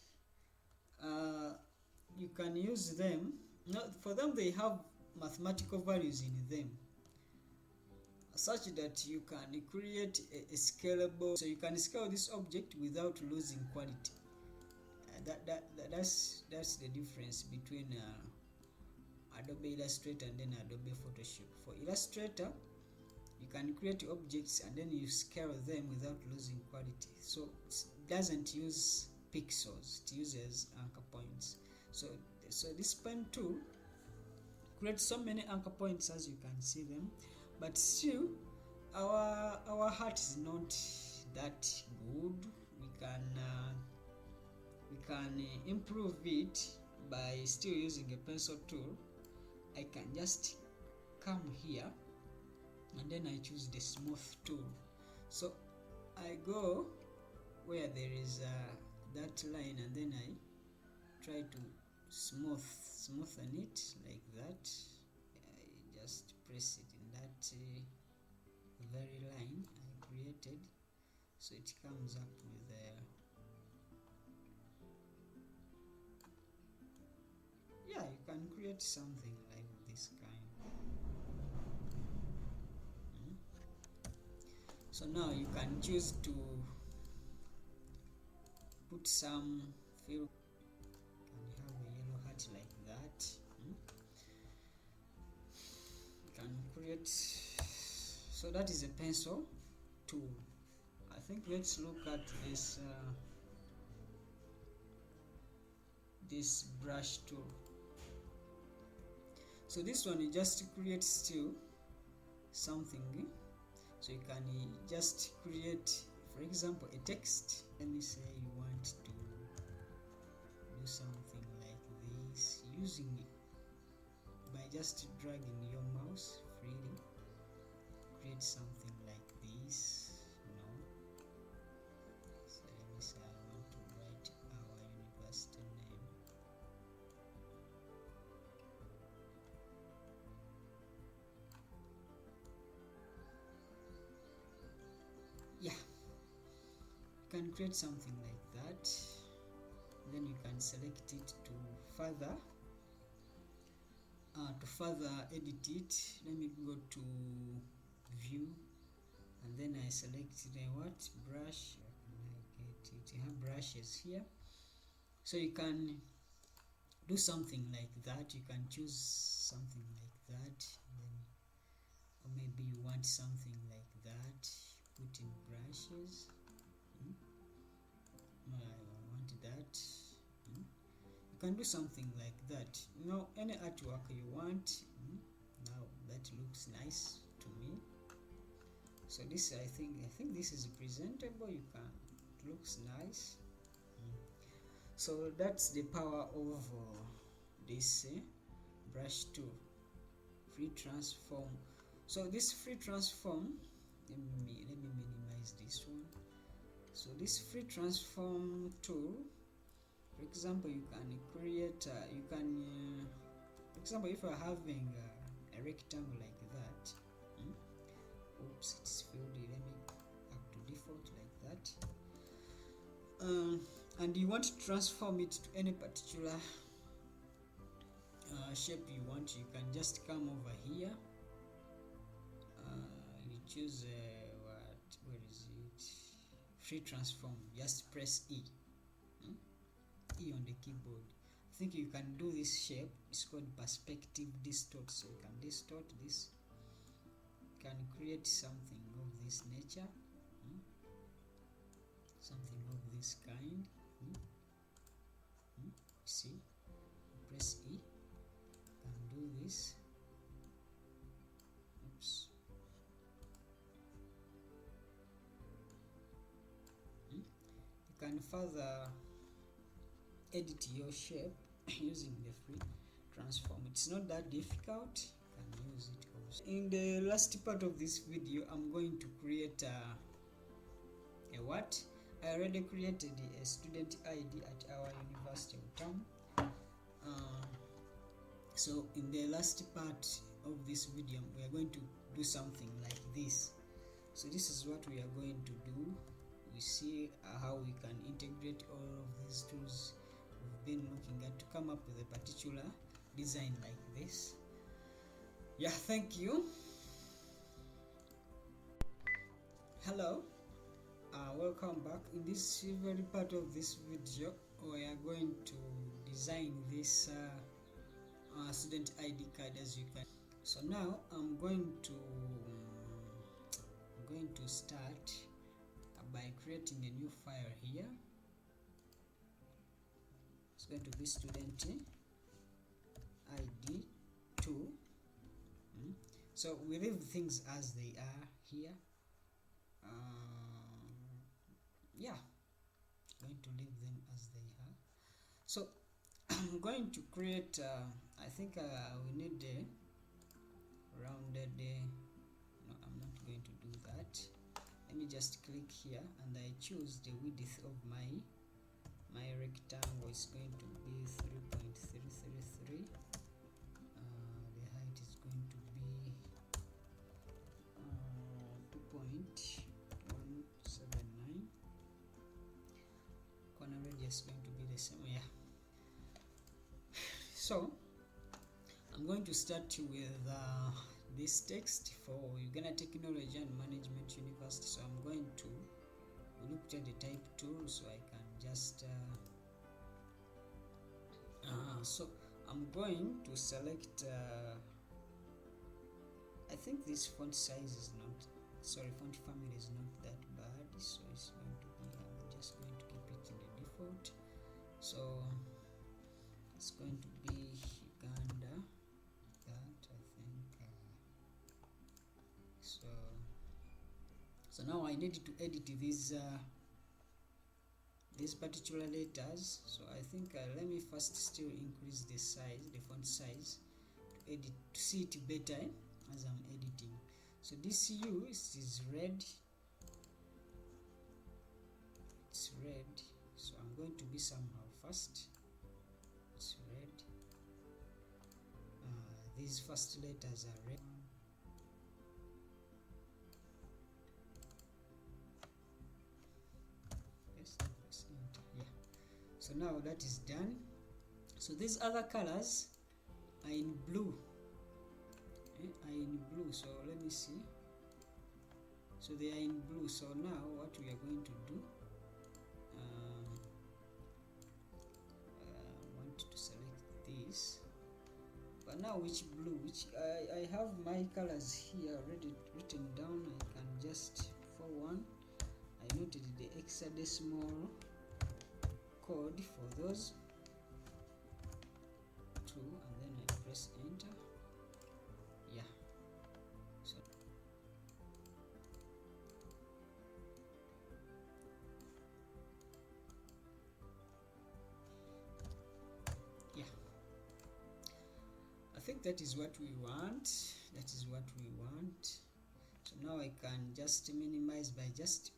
you can use them. For them, they have mathematical values in them, such that you can create a scalable. So you can scale this object without losing quality. That's the difference between Adobe Illustrator and then Adobe Photoshop. For Illustrator, you can create objects and then you scale them without losing quality. So it doesn't use pixels, it uses anchor points. So this pen tool creates so many anchor points, as you can see them, but still our heart is not that good. We can improve it by still using a pencil tool. I can just come here and then I choose the smooth tool. So I go where there is that line, and then I try to smoothen it like that. I just press it in that very line I created, so it comes up with yeah, you can create something like this kind. So now you can choose to put some fill. You can have a yellow heart like that. You can create. So that is a pencil tool. I think let's look at this this brush tool. So this one you just create still something. So you can just create, for example, a text. Let me say you want to do something like this using by just dragging your mouse freely. Create something like this. So let me say I want to write our university name. Yeah, you can create something like that. Then you can select it to further edit it. Let me go to view, and then I select the brush. You have brushes here, so you can do something like that. You can choose something like that, then, or maybe you want something like that. Put in brushes. I want that. You can do something like that. Any artwork you want. Now that looks nice to me. So this, I think this is presentable. It looks nice. So that's the power of this brush tool, free transform. So this free transform, let me minimize this one. So this free transform tool, for example, you can create for example, if you're having a rectangle like that, oops, it's filled. Let me up to default like that, and you want to transform it to any particular shape you want. You can just come over here, you choose where is it, free transform. Just press E on the keyboard. I think you can do this shape. It's called perspective distort. So you can distort this. You can create something of this nature, something of this kind. See, press E, and do this. Oops. You can further edit your shape using the free transform. It's not that difficult. You can use it also. In the last part of this video, I'm going to create a what? I already created a student ID at our University of Town. So in the last part of this video, we are going to do something like this. So this is what we are going to do. We see how we can integrate all of these tools we've been looking at to come up with a particular design like this. Yeah, thank you. Hello. Welcome back. In this very part of this video, we are going to design this student ID card, as you can. So now I'm going to start by creating a new file here. It's going to be student ID 2. So we leave things as they are here. Yeah, going to leave them as they are. So I'm going to create I think we need a rounded no, I'm not going to do that. Let me just click here and I choose the width of my rectangle. It's going to be 3.333. The height is going to be 2.179. Corner radius is going to be the same. Yeah. So I'm going to start with this text for Uganda Technology and Management University. So I'm going to look at the type tool, so I can just so I'm going to select I think this font size is not, font family is not that bad, so it's going to be, I'm just going to keep it in the default. So it's going to be Uganda, that I think So now I need to edit these particular letters. So I think let me first still increase the size, the font size, to edit, to see it better as I'm editing. So this U is red. It's red. So I'm going to be somehow first. It's red. These first letters are red. Yes, press enter. Yeah. So now that is done. So these other colors are in blue. Are in blue. So let me see. So they are in blue. So now what we are going to do, I want to select this. But now which blue? Which I have my colors here already written down. I can just, for one, I noted the hexadecimal code for those two, and then I press enter. Yeah. So yeah, I think that is what we want. That is what we want. So now I can just minimize by just,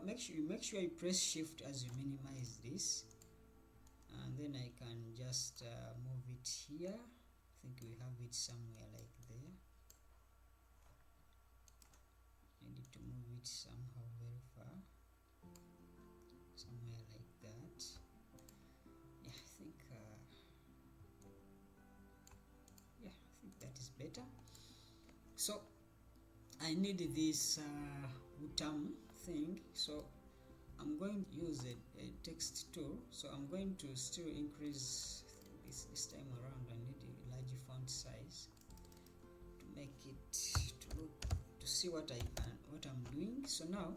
make sure you press shift as you minimize this, and then I can just move it here. I think we have it somewhere like there. I need to move it somehow very far, somewhere like that. Yeah, I think that is better. So I need this bottom thing, so I'm going to use a text tool. So I'm going to still increase this time around. I need a large font size to make it to look, to see what I'm doing. So now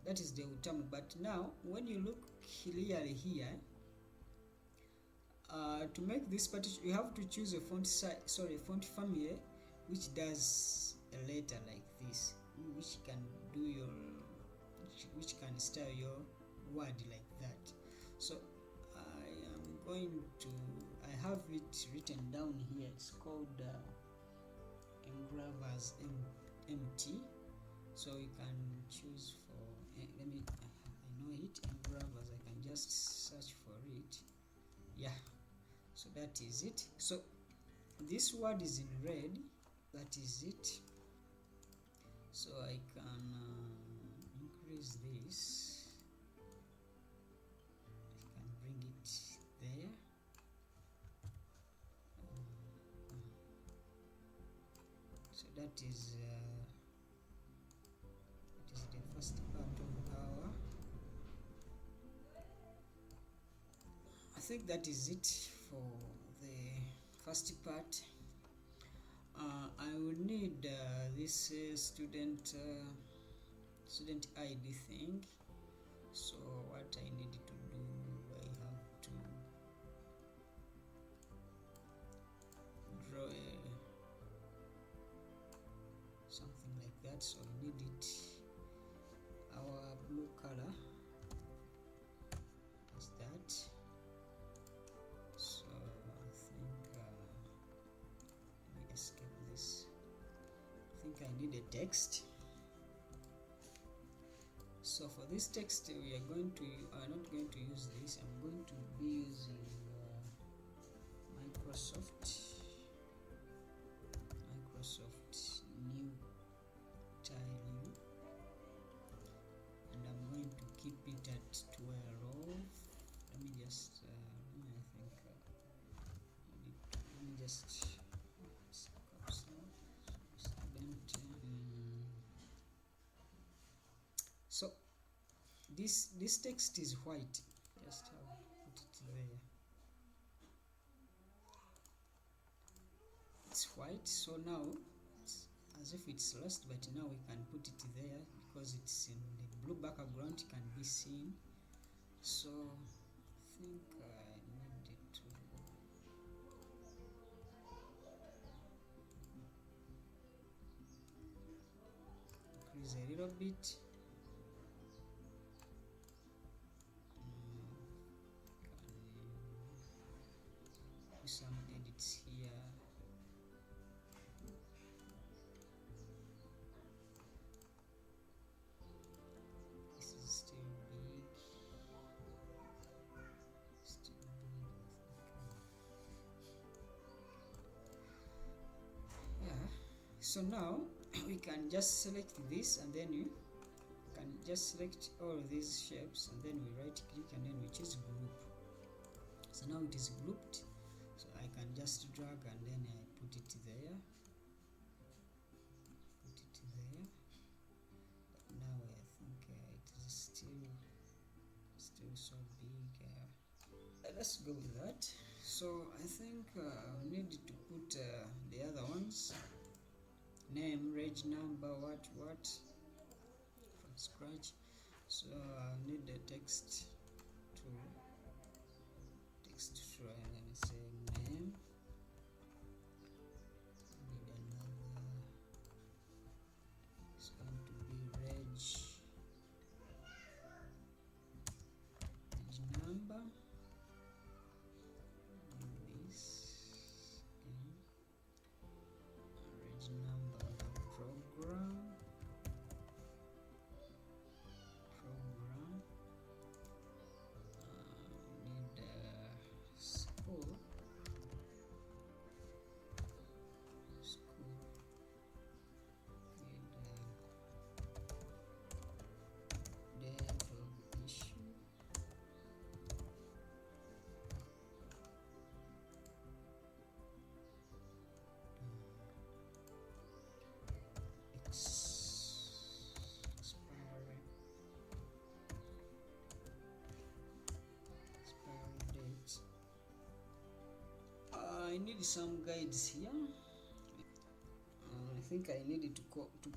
that is the bottom. But now when you look clearly here, to make this particular, you have to choose a font size, font family which does a letter like this, which can do your, which can style your word like that. So I have it written down here. It's called engravers MT. So you can choose for, I know it, engravers. I can just search for it. Yeah, so that is it. So this word is in red. That is it. So I can increase this. I can bring it there. So that is the first part of our. I think that is it for the first part. I will need this student ID thing. So what I need to do, I have to draw something like that. So I need it, our blue color is that. So I think let me escape this. I think I need a text. So for this text, we are not going to use this. I'm going to be using Microsoft New Tiling, and I'm going to keep it at 12. Let me just so this text is white. Just put it there. It's white. So now it's as if it's lost, but now we can put it there because it's in the blue background. Can be seen. So I think I need it to increase a little little bit. Do some edits here. This is still big. Still big, yeah. So now we can just select this, and then you can just select all these shapes, and then we right click and then we choose group. So now it is grouped, so I can just drag and then I put it there, but now I think it is still so big. Let's go with that. So I think I need to put the other ones, name, reg number, what from scratch. So I need the text to try, and let me say name. Need another, it's going to be reg number. This again, reg number of the program. Need school. Need date of issue. Expiry date. I need some guides here. I think I needed to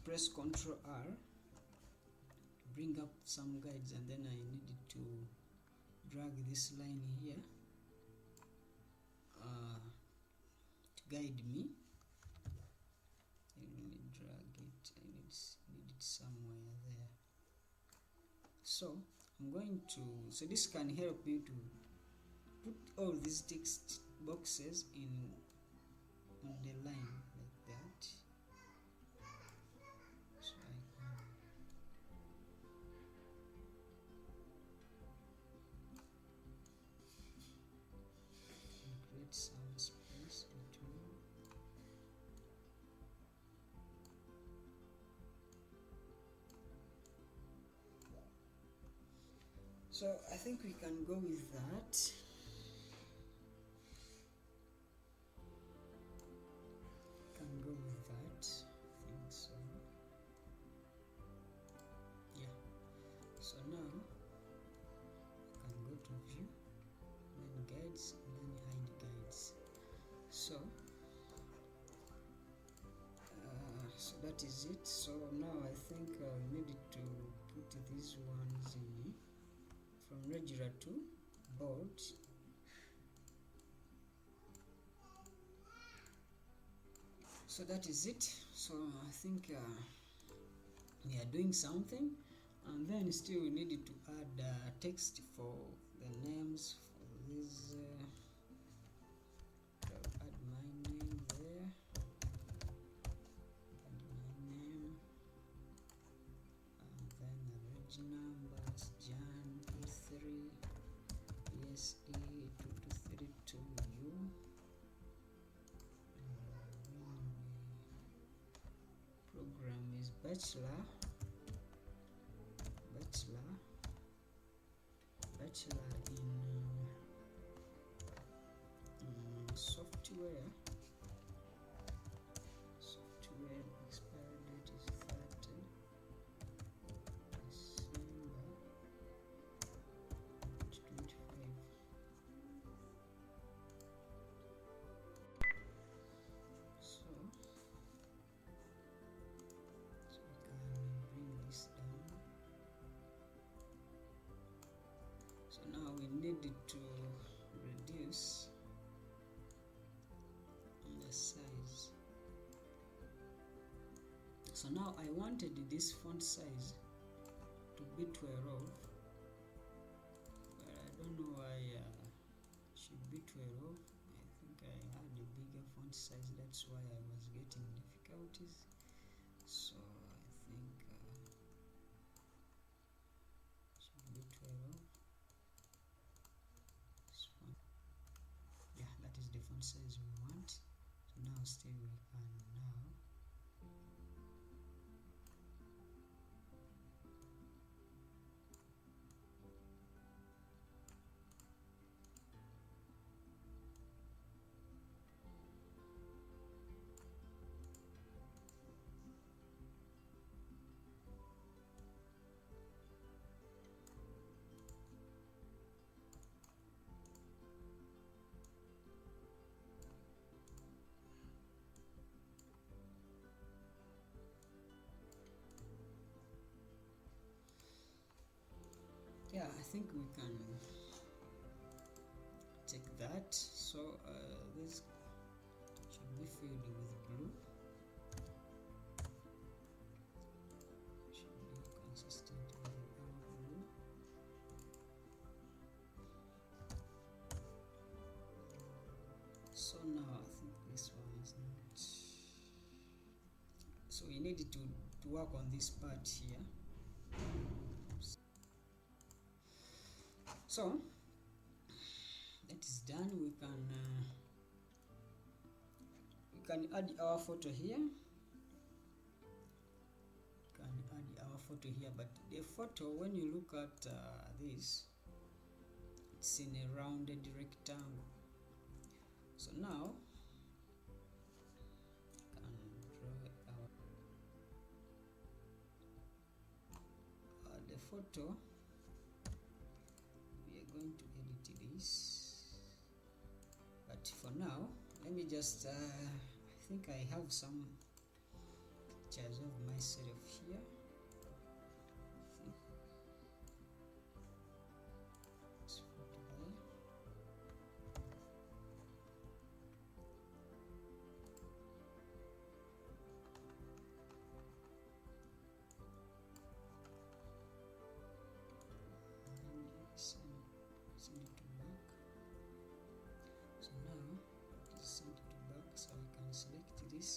press Ctrl R to bring up some guides, and then I needed to drag this line here to guide me. Let me drag it. I need it somewhere there. So I'm going to, so this can help you to put all these text boxes on the line like that. So I can create some space between. So I think we can go with that. I think so. Yeah. So now I can go to view, then guides, and then hide guides. So so that is it. So now I think I needed to put these ones in from regular to bold. So that is it. So I think we are doing something, and then still we needed to add text for the names for these. I'll add my name there. Add my name, and then the reg numbers: Jan E3 PSE 2232U. Program is bachelor in software. Expiry date is 30 December 2025. So we can bring this down. So now we needed to reduce So now I wanted this font size to be 12, but I don't know why it should be 12. I think I had a bigger font size, that's why I was getting difficulties. So I think should be 12. Yeah, that is the font size we want. So now still we can now yeah, I think we can take that. So this should be filled with blue, should be consistent with our blue. So now I think this one is not, so we need to work on this part here. So that is done. We can add our photo here. But the photo, when you look at this, it's in a rounded rectangle. So now can draw the photo. We are going to edit this, but for now let me just I think I have some pictures of myself here. Send it to back. So now just send it to back, so I can select this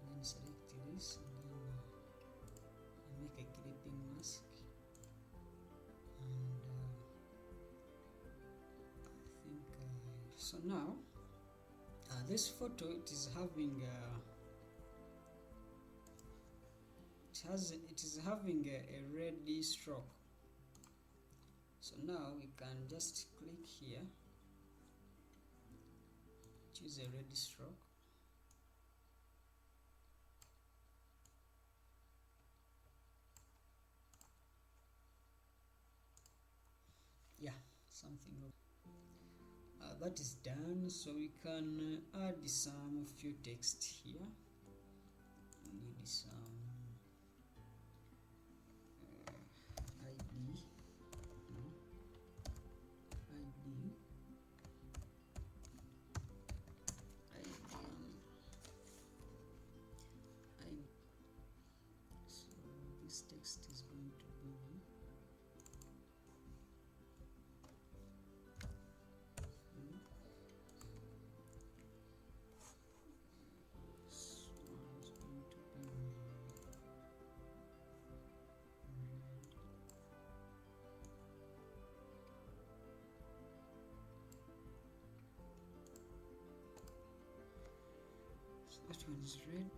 and then select this and then make a clipping mask, and I think so now this photo, it is having a red stroke. So now we can just click here, choose a red stroke, yeah, something that is done. So we can add some few text here. We need some ID. So this text is going to be that one is red.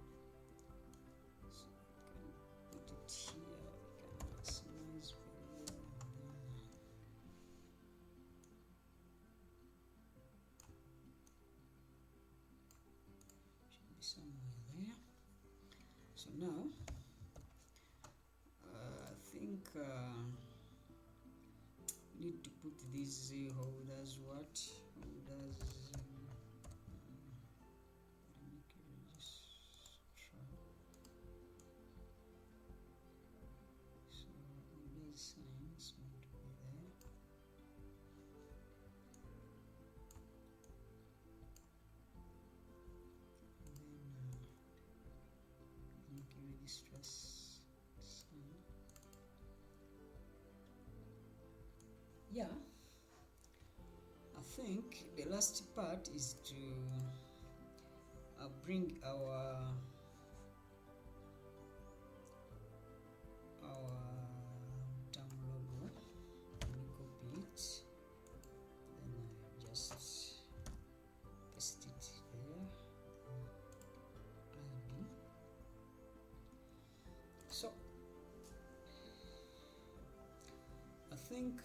So we can put it here, we can maximize value, and then should be somewhere there. So now I think need to put these holders, holders. Signs going to be there. And then make a registry. yeah, I think the last part is to bring our term logo. Let me copy it, then I just paste it there. ID. So I think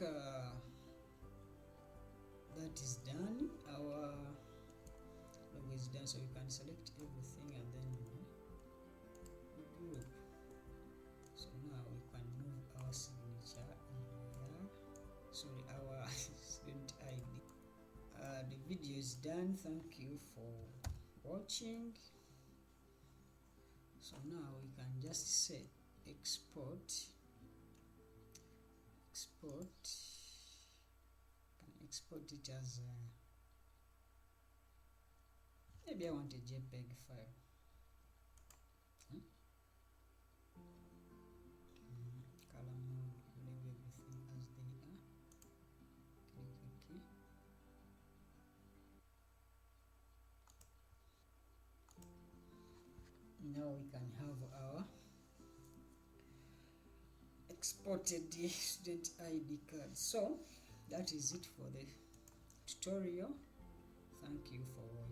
that is done. Our logo is done, so you can select everything and then group. So now we can move our signature in here. Sorry, our student ID. The video is done. Thank you for watching. So now we can just say export. Can export it as maybe I want a JPEG file. Color mode, leave everything as they are. Click OK. Now we can have our exported student ID card. So that is it for the tutorial. Thank you for watching.